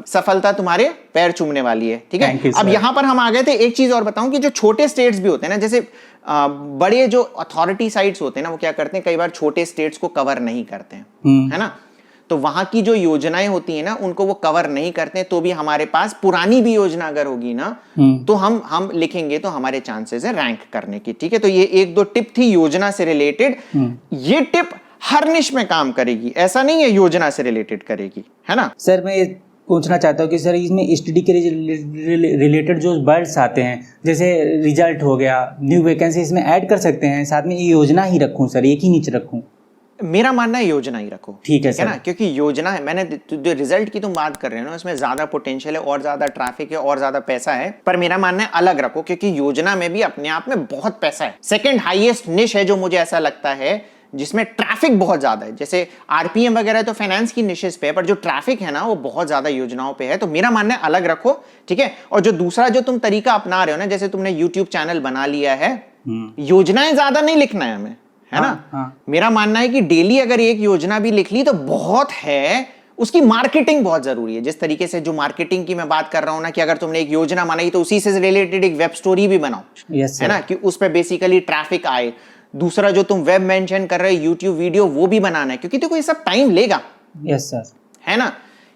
सफलता तुम्हारे पैर चूमने वाली है। ठीक है, अब यहां पर हम आ गए थे। एक चीज और बताऊं कि जो छोटे स्टेट्स भी होते हैं ना, जैसे बड़े जो अथॉरिटी साइट्स होते हैं ना, वो क्या करते हैं, कई बार छोटे स्टेट्स को कवर नहीं करते हैं, है ना। तो वहां की जो योजनाएं होती है ना उनको वो कवर नहीं करते, तो भी हमारे पास पुरानी भी योजना अगर होगी ना तो हम लिखेंगे तो हमारे चांसेस है रैंक करने की। ठीक है, तो ये एक दो टिप थी योजना से रिलेटेड। ये टिप हर निश में काम करेगी, ऐसा नहीं है योजना से रिलेटेड करेगी, है ना। सर मैं पूछना चाहता हूँ कि सर इसमें स्टडी के रिलेटेड जो वर्ड्स आते हैं, जैसे रिजल्ट हो गया, न्यू वैकेंसी, इसमें ऐड कर सकते हैं, साथ में ये योजना ही रखूँ सर, एक ही नीचे रखूँ? मेरा मानना है योजना ही रखो। ठीक है सर, ना, क्योंकि योजना है, मैंने जो रिजल्ट की तुम बात कर रहे हो ना उसमें ज्यादा पोटेंशियल है और ज्यादा ट्रैफिक है और ज्यादा पैसा है, पर मेरा मानना है अलग रखो, क्योंकि योजना में भी अपने आप में बहुत पैसा है। सेकंड हाईएस्ट निश है जो मुझे ऐसा लगता है जिसमें ट्रैफिक बहुत ज्यादा है, जैसे आरपीएम वगैरह तो फाइनेंस की निशेस पे है, पर जो ट्रैफिक है ना वो बहुत ज्यादा योजनाओं पे है। तो मेरा मानना है अलग रखो, ठीक है। और जो दूसरा जो तुम तरीका अपना रहे हो ना, जैसे तुमने यूट्यूब चैनल बना लिया है, योजनाएं ज्यादा नहीं लिखना है हमें, है ना। मेरा मानना है कि डेली अगर एक योजना भी लिख ली तो बहुत है, उसकी मार्केटिंग बहुत जरूरी है। जिस तरीके से जो मार्केटिंग की मैं बात कर रहा हूं ना, कि अगर तुमने एक योजना बनाई तो उसी से रिलेटेड एक वेब स्टोरी भी बनाओ, है ना, कि उस पर बेसिकली ट्रैफिक आए। दूसरा जो तुम वेब मेंशन कर रहे हो, यूट्यूब वीडियो, वो भी बनाना है, क्योंकि देखो ये सब टाइम लेगा। यस सर, है ना।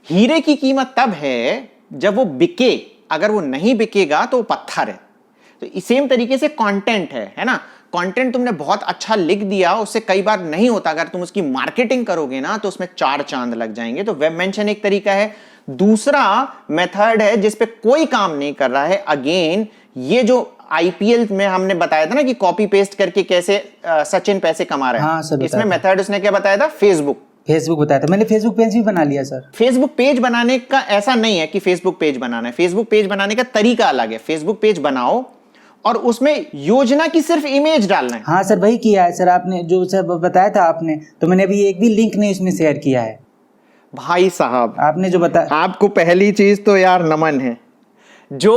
हीरे की कीमत तब है जब वो बिके, अगर वो नहीं बिकेगा तो वो पत्थर है। तो सेम तरीके से कंटेंट है ना। कंटेंट तुमने बहुत अच्छा लिख दिया, उससे कई बार नहीं होता, अगर तुम उसकी मार्केटिंग करोगे ना तो उसमें 4 चांद लग जाएंगे। तो वेब मेंशन एक तरीका है। दूसरा मेथड है जिस पे कोई काम नहीं कर रहा है, अगेन ये जो आईपीएल में हमने बताया था ना कि कॉपी पेस्ट करके कैसे सचिन पैसे कमा रहे हैं। हाँ सर, इसमें मेथड उसने क्या बताया था? फेसबुक बताया था। मैंने फेसबुक पेज भी बना लिया सर। फेसबुक पेज बनाने का ऐसा नहीं है कि फेसबुक पेज बनाना है, फेसबुक पेज बनाने का तरीका अलग है। फेसबुक पेज बनाओ और उसमें योजना की सिर्फ इमेज डालना है। हाँ सर, वही किया है सर आपने, जो सर बताया था आपने, तो मैंने अभी एक भी लिंक नहीं उसमें शेयर किया है। भाई साहब आपने जो बताया, आपको पहली चीज तो यार नमन है, जो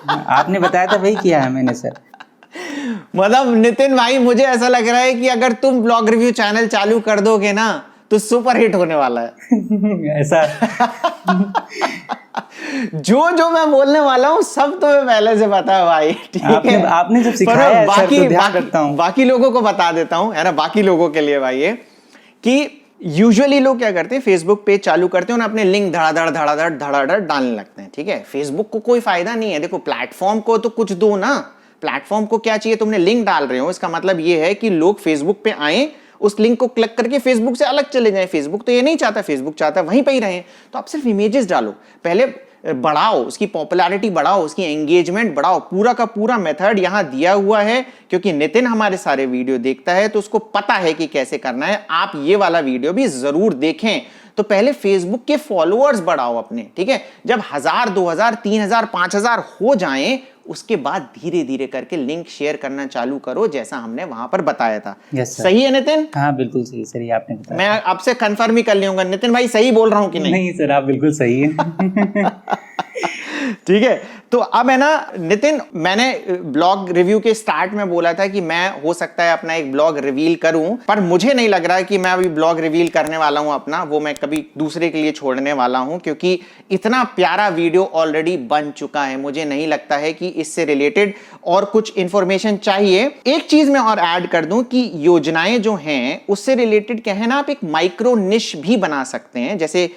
आपने बताया था वही किया है मैंने सर। मतलब नितिन भाई, मुझे ऐसा लग रहा है कि अगर तुम ब्लॉग रिव्यू चैनल चालू कर दोगे ना तो सुपर हिट होने वाला है। ऐसा जो मैं बोलने वाला हूँ सब तुम्हें पहले से पता है भाई, ठीक है। आपने जब सिखाया है सर, तो ध्यान रखता हूँ। बाकी लोगों को बता देता हूँ, है ना, बाकी लोगों के लिए भाई, ये कि यूजुअली लोग क्या करते हैं, फेसबुक पेज चालू करते हैं और अपने लिंक धड़ाधड़ डालने लगते हैं, ठीक है। फेसबुक को कोई फायदा नहीं है। देखो, प्लेटफॉर्म को तो कुछ दो ना। प्लेटफॉर्म को क्या चाहिए? तुमने लिंक डाल रहे हो, इसका मतलब ये है कि लोग फेसबुक पे आए, उस लिंक को क्लिक करके फेसबुक से अलग चले जाएं। फेसबुक तो ये नहीं चाहता, फेसबुक चाहता वहीं पे ही रहें। तो आप सिर्फ इमेजेस डालो, पहले बढ़ाओ, उसकी पॉपुलैरिटी बढ़ाओ, उसकी एंगेजमेंट बढ़ाओ। पूरा का पूरा मेथड यहां दिया हुआ है, क्योंकि नितिन हमारे सारे वीडियो देखता है तो उसको पता है कि कैसे करना है। आप ये वाला वीडियो भी जरूर देखें। तो पहले फेसबुक के फॉलोअर्स बढ़ाओ अपने, ठीक है। जब 1000, 2000, 3000, 5000 हो जाएं, उसके बाद धीरे धीरे करके लिंक शेयर करना चालू करो, जैसा हमने वहां पर बताया था। सही है नितिन? हाँ बिल्कुल सही सर, ये आपने बताया। मैं आपसे कंफर्म ही कर लूंगा नितिन भाई, सही बोल रहा हूं कि नहीं? नहीं सर, आप बिल्कुल सही है। ठीक है। तो अब है ना नितिन, मैंने ब्लॉग रिव्यू के स्टार्ट में बोला था कि मैं हो सकता है अपना एक ब्लॉग रिवील करूं, पर मुझे नहीं लग रहा है कि मैं अभी ब्लॉग रिवील करने वाला हूं अपना। वो मैं कभी दूसरे के लिए छोड़ने वाला हूं, क्योंकि इतना प्यारा वीडियो ऑलरेडी बन चुका है। मुझे नहीं लगता है कि इससे रिलेटेड और कुछ इंफॉर्मेशन चाहिए। एक चीज मैं और ऐड कर दूं कि योजनाएं जो हैं उससे रिलेटेड क्या है ना, आप एक माइक्रो निश भी बना सकते हैं। जैसे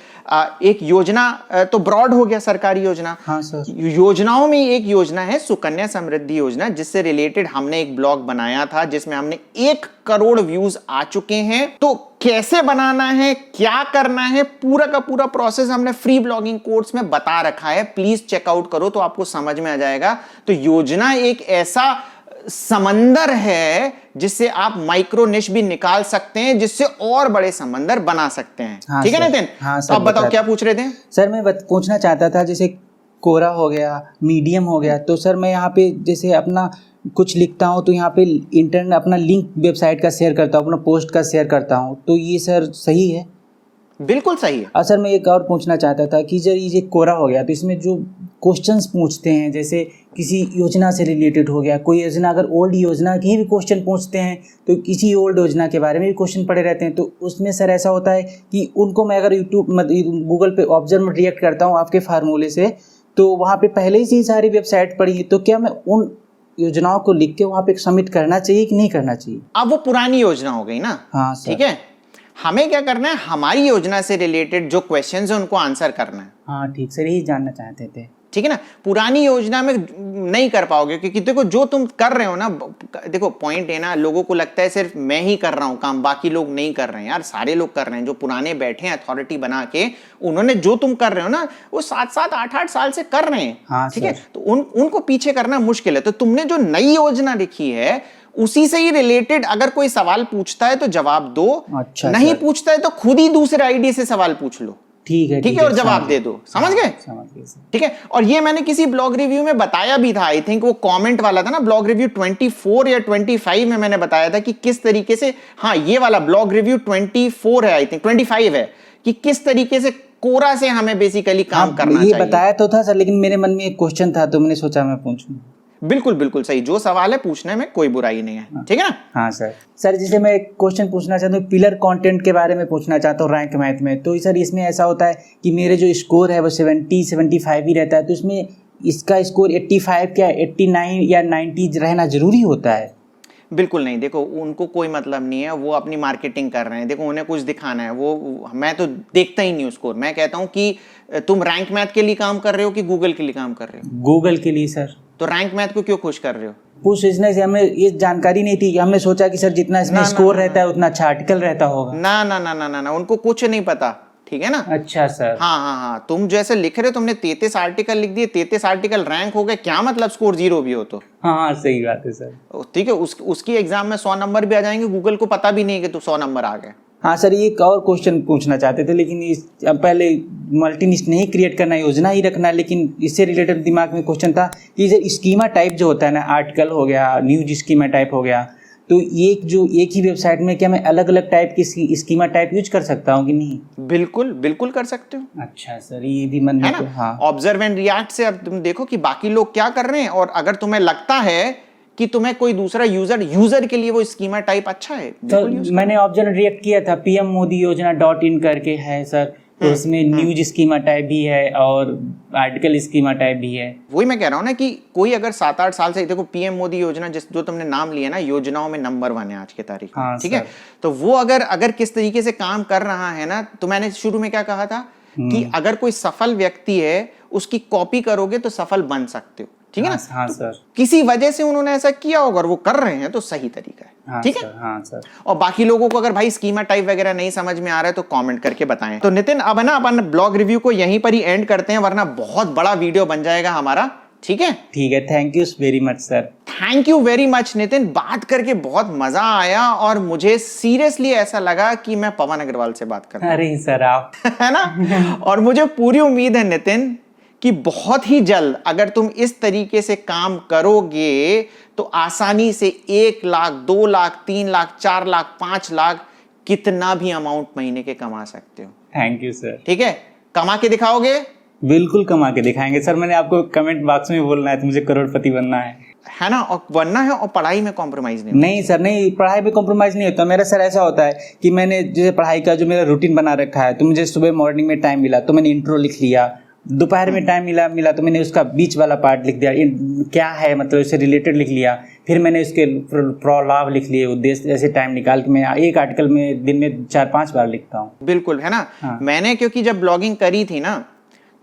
एक योजना तो ब्रॉड हो गया, सरकारी योजना। हाँ सर। योजनाओं में एक योजना है सुकन्या समृद्धि योजना, जिससे रिलेटेड हमने एक ब्लॉग बनाया था, जिसमें हमने 1 करोड़ व्यूज आ चुके हैं। तो कैसे बनाना है, क्या करना है, पूरा का पूरा प्रोसेस हमने फ्री ब्लॉगिंग कोर्स में बता रखा है। प्लीज चेकआउट करो तो आपको समझ में आ जाएगा। तो योजना एक ऐसा समंदर है जिससे आप माइक्रो निश भी निकाल सकते हैं, जिससे और बड़े समंदर बना सकते हैं। हाँ ठीक है नितिन? हाँ तो आप बताओ क्या पूछ रहे थे? सर मैं पूछना चाहता था, जैसे कोरा हो गया, मीडियम हो गया, तो सर मैं यहाँ पे जैसे अपना कुछ लिखता हूँ तो यहाँ पे इंटरनेट अपना लिंक वेबसाइट का शेयर करता हूँ, अपना पोस्ट का शेयर करता हूँ, तो ये सर सही है? बिल्कुल सही है। और सर मैं एक और पूछना चाहता था कि जब ये कोरा हो गया तो इसमें जो क्वेश्चंस पूछते हैं, जैसे किसी योजना से रिलेटेड हो गया, कोई योजना अगर ओल्ड योजना के भी क्वेश्चन पूछते हैं, तो किसी ओल्ड योजना के बारे में भी क्वेश्चन पड़े रहते हैं, तो उसमें सर ऐसा होता है कि उनको मैं अगर गूगल पे ऑब्जर्व में रिएक्ट करता हूँ आपके फार्मूले से, तो वहाँ पे पहले से ही सारी वेबसाइट पड़ी है, तो क्या मैं उन योजनाओं को लिख के वहाँ पे सबमिट करना चाहिए कि नहीं करना चाहिए? अब वो पुरानी योजना हो गई ना। हाँ सर। ठीक है, हमें क्या करना है, हमारी योजना से रिलेटेड जो क्वेश्चंस है उनको आंसर करना है। हाँ ठीक सर, यही जानना चाहते थे। ठीक है ना, पुरानी योजना में नहीं कर पाओगे, क्योंकि देखो जो तुम कर रहे हो ना, देखो पॉइंट है ना, लोगों को लगता है सिर्फ मैं ही कर रहा हूं काम, बाकी लोग नहीं कर रहे हैं। यार सारे लोग कर रहे हैं, जो पुराने बैठे हैं अथॉरिटी बना के, उन्होंने जो तुम कर रहे हो ना वो 7-7 8-8 साल से कर रहे हैं। हाँ, ठीक है, तो उनको पीछे करना मुश्किल है। तो तुमने जो नई योजना लिखी है उसी से ही रिलेटेड अगर कोई सवाल पूछता है तो जवाब दो। अच्छा, नहीं पूछता है तो खुद ही दूसरे आईडी से सवाल पूछ लो। ठीक है और जवाब दे दो। समझ गए? समझ गए सर। ठीक है, और ये मैंने किसी ब्लॉग रिव्यू में बताया भी था, आई थिंक वो कमेंट वाला था ना, ब्लॉग रिव्यू 24 या 25 में मैंने बताया था कि किस तरीके से, हाँ ये वाला ब्लॉग रिव्यू 24 है, आई थिंक 25 है, कि किस तरीके से कोरा से हमें बेसिकली काम करना ये चाहिए। बताया तो था सर, लेकिन मेरे मन में एक क्वेश्चन था तो मैंने सोचा मैं पूछूं। बिल्कुल बिल्कुल सही, जो सवाल है पूछने में कोई बुराई नहीं है। ठीक है ना? हाँ सर जैसे मैं एक क्वेश्चन पूछना चाहता हूँ, पिलर कंटेंट के बारे में पूछना चाहता हूँ रैंक मैथ में। तो सर इसमें ऐसा होता है कि मेरे जो स्कोर है वो 70-75 ही रहता है, तो इसमें इसका स्कोर 85 क्या 89 या 90 रहना जरूरी होता है? बिल्कुल नहीं, देखो उनको कोई मतलब नहीं है, वो अपनी मार्केटिंग कर रहे हैं। देखो उन्हें कुछ दिखाना है, वो मैं तो देखता ही नहीं उसको। मैं कहता हूं कि तुम रैंक मैथ के लिए काम कर रहे हो कि गूगल के लिए काम कर रहे हो? गूगल के लिए सर। तो रैंक मैथ को क्यों खुश कर रहे हो? पूछने से हमें ये जानकारी नहीं थी, कि हमने सोचा कि सर जितना इसमें स्कोर रहता है उतना अच्छा आर्टिकल रहता होगा। ना ना ना ना ना ना, उनको कुछ नहीं पता। ठीक है ना? अच्छा सर। हाँ हाँ हाँ, तुम जैसे लिख रहे हो, तुमने 33 आर्टिकल लिख दिए, 33 आर्टिकल रैंक हो गए, क्या मतलब स्कोर 0 भी हो तो? हाँ सही बात है सर। ठीक है, उसकी एग्जाम में 100 नंबर भी आ जाएंगे, गूगल को पता भी नहीं कि तो 100 नंबर आ गए। हाँ सर, एक और क्वेश्चन पूछना चाहते थे, लेकिन अब पहले मल्टीनिश नहीं क्रिएट करना, योजना ही रखना, लेकिन इससे रिलेटेड दिमाग में क्वेश्चन था कि जैसे स्कीमा टाइप जो होता है ना, आर्टिकल हो गया, न्यूज स्कीमा टाइप हो गया, तो एक ही वेबसाइट में क्या मैं अलग अलग टाइप की स्कीमा टाइप यूज कर सकता हूँ कि नहीं? बिल्कुल बिल्कुल कर सकते हो। अच्छा सर, ये भी मन में है ना? हाँ। ऑब्जर्व एंड रिएक्ट से अब तुम देखो कि बाकी लोग क्या कर रहे हैं, और अगर तुम्हें लगता है कि तुम्हें कोई दूसरा यूजर के लिए वो स्कीमा टाइप अच्छा है, तो मैंने ऑब्जर्व रिएक्ट किया था, PM मोदी योजना .in करके है सर, तो उसमें न्यूज स्कीमा टाइप भी है और आर्टिकल स्कीमा टाइप भी है। वही मैं कह रहा हूँ ना कि कोई अगर 7-8 साल से, देखो PM मोदी योजना जो तुमने नाम लिया ना, योजनाओं में नंबर 1 है आज के तारीख में। ठीक है, तो वो अगर किस तरीके से काम कर रहा है ना, तो मैंने शुरू में क्या कहा था कि अगर कोई सफल व्यक्ति है उसकी कॉपी करोगे तो सफल बन सकते हो। ठीक है ना? हाँ सर। किसी वजह से उन्होंने ऐसा किया होगा और वो कर रहे हैं तो सही तरीका है। हाँ ठीक है? हाँ सर। और बाकी लोगों को अगर भाई स्कीमा टाइप वगैरह नहीं समझ में आ रहा है तो कमेंट करके बताएं। तो नितिन, अब ना अपन ब्लॉग रिव्यू को यहीं पर ही एंड करते हैं, वरना बहुत बड़ा वीडियो बन जाएगा हमारा। ठीक है? ठीक है, thank you very much sir. Thank you very much Nitin, बात करके बहुत मजा आया और मुझे सीरियसली ऐसा लगा कि मैं पवन अग्रवाल से बात कर रहा हूं। अरे सर आप है ना? और मुझे पूरी उम्मीद है नितिन कि बहुत ही जल्द अगर तुम इस तरीके से काम करोगे तो आसानी से 1 लाख, 2 लाख, 3 लाख, 4 लाख, 5 लाख, कितना भी अमाउंट महीने के कमा सकते हो। Thank you sir. ठीक है, कमा के दिखाओगे? बिल्कुल कमा के दिखाएंगे सर। मैंने आपको कमेंट बॉक्स में बोलना है तो मुझे करोड़पति बनना है ना? और बनना है, और पढ़ाई में कॉम्प्रोमाइज नहीं सर, नहीं पढ़ाई में कॉम्प्रोमाइज नहीं होता मेरा सर। ऐसा होता है कि मैंने जैसे पढ़ाई का जो मेरा रूटीन बना रखा है, तो मुझे सुबह मॉर्निंग में टाइम मिला तो मैंने इंट्रो लिख लिया, दोपहर में टाइम मिला तो मैंने उसका बीच वाला पार्ट लिख दिया, क्या है मतलब उससे रिलेटेड लिख लिया, फिर मैंने उसके प्रलाभ लिख लिए, उद्देश्य, ऐसे टाइम निकाल के मैं एक आर्टिकल में दिन में 4-5 बार लिखता हूँ। बिल्कुल, है ना? हाँ। मैंने क्योंकि जब ब्लॉगिंग करी थी ना,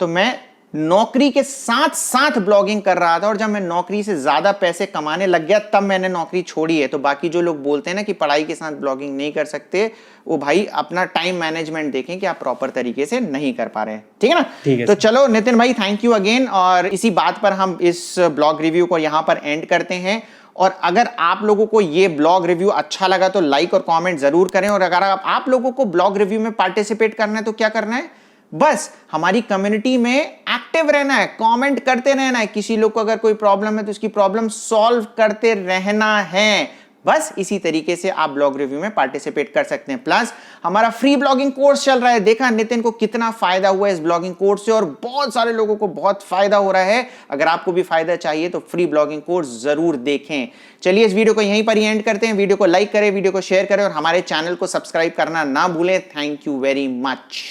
तो मैं नौकरी के साथ साथ ब्लॉगिंग कर रहा था, और जब मैं नौकरी से ज्यादा पैसे कमाने लग गया तब मैंने नौकरी छोड़ी है। तो बाकी जो लोग बोलते हैं ना कि पढ़ाई के साथ ब्लॉगिंग नहीं कर सकते, वो भाई अपना टाइम मैनेजमेंट देखें कि आप प्रॉपर तरीके से नहीं कर पा रहे हैं। ठीक है ना? ठीक है। तो चलो नितिन भाई, थैंक यू अगेन, और इसी बात पर हम इस ब्लॉग रिव्यू को यहां पर एंड करते हैं। और अगर आप लोगों को ये ब्लॉग रिव्यू अच्छा लगा तो लाइक और कमेंट जरूर करें, और अगर आप लोगों को ब्लॉग रिव्यू में पार्टिसिपेट करना है तो क्या करना है, बस हमारी कम्युनिटी में एक्टिव रहना है, कमेंट करते रहना है। किसी लोग को अगर कोई प्रॉब्लम है तो उसकी प्रॉब्लम सॉल्व करते रहना है। बस इसी तरीके से आप ब्लॉग रिव्यू में पार्टिसिपेट कर सकते हैं। प्लस हमारा फ्री ब्लॉगिंग कोर्स चल रहा है, देखा नितिन को कितना फायदा हुआ इस ब्लॉगिंग कोर्स से, और बहुत सारे लोगों को बहुत फायदा हो रहा है। अगर आपको भी फायदा चाहिए तो फ्री ब्लॉगिंग कोर्स जरूर देखें। चलिए इस वीडियो को यहीं पर ही एंड करते हैं। वीडियो को लाइक करें, वीडियो को शेयर करें, और हमारे चैनल को सब्सक्राइब करना ना भूलें। Thank you very much.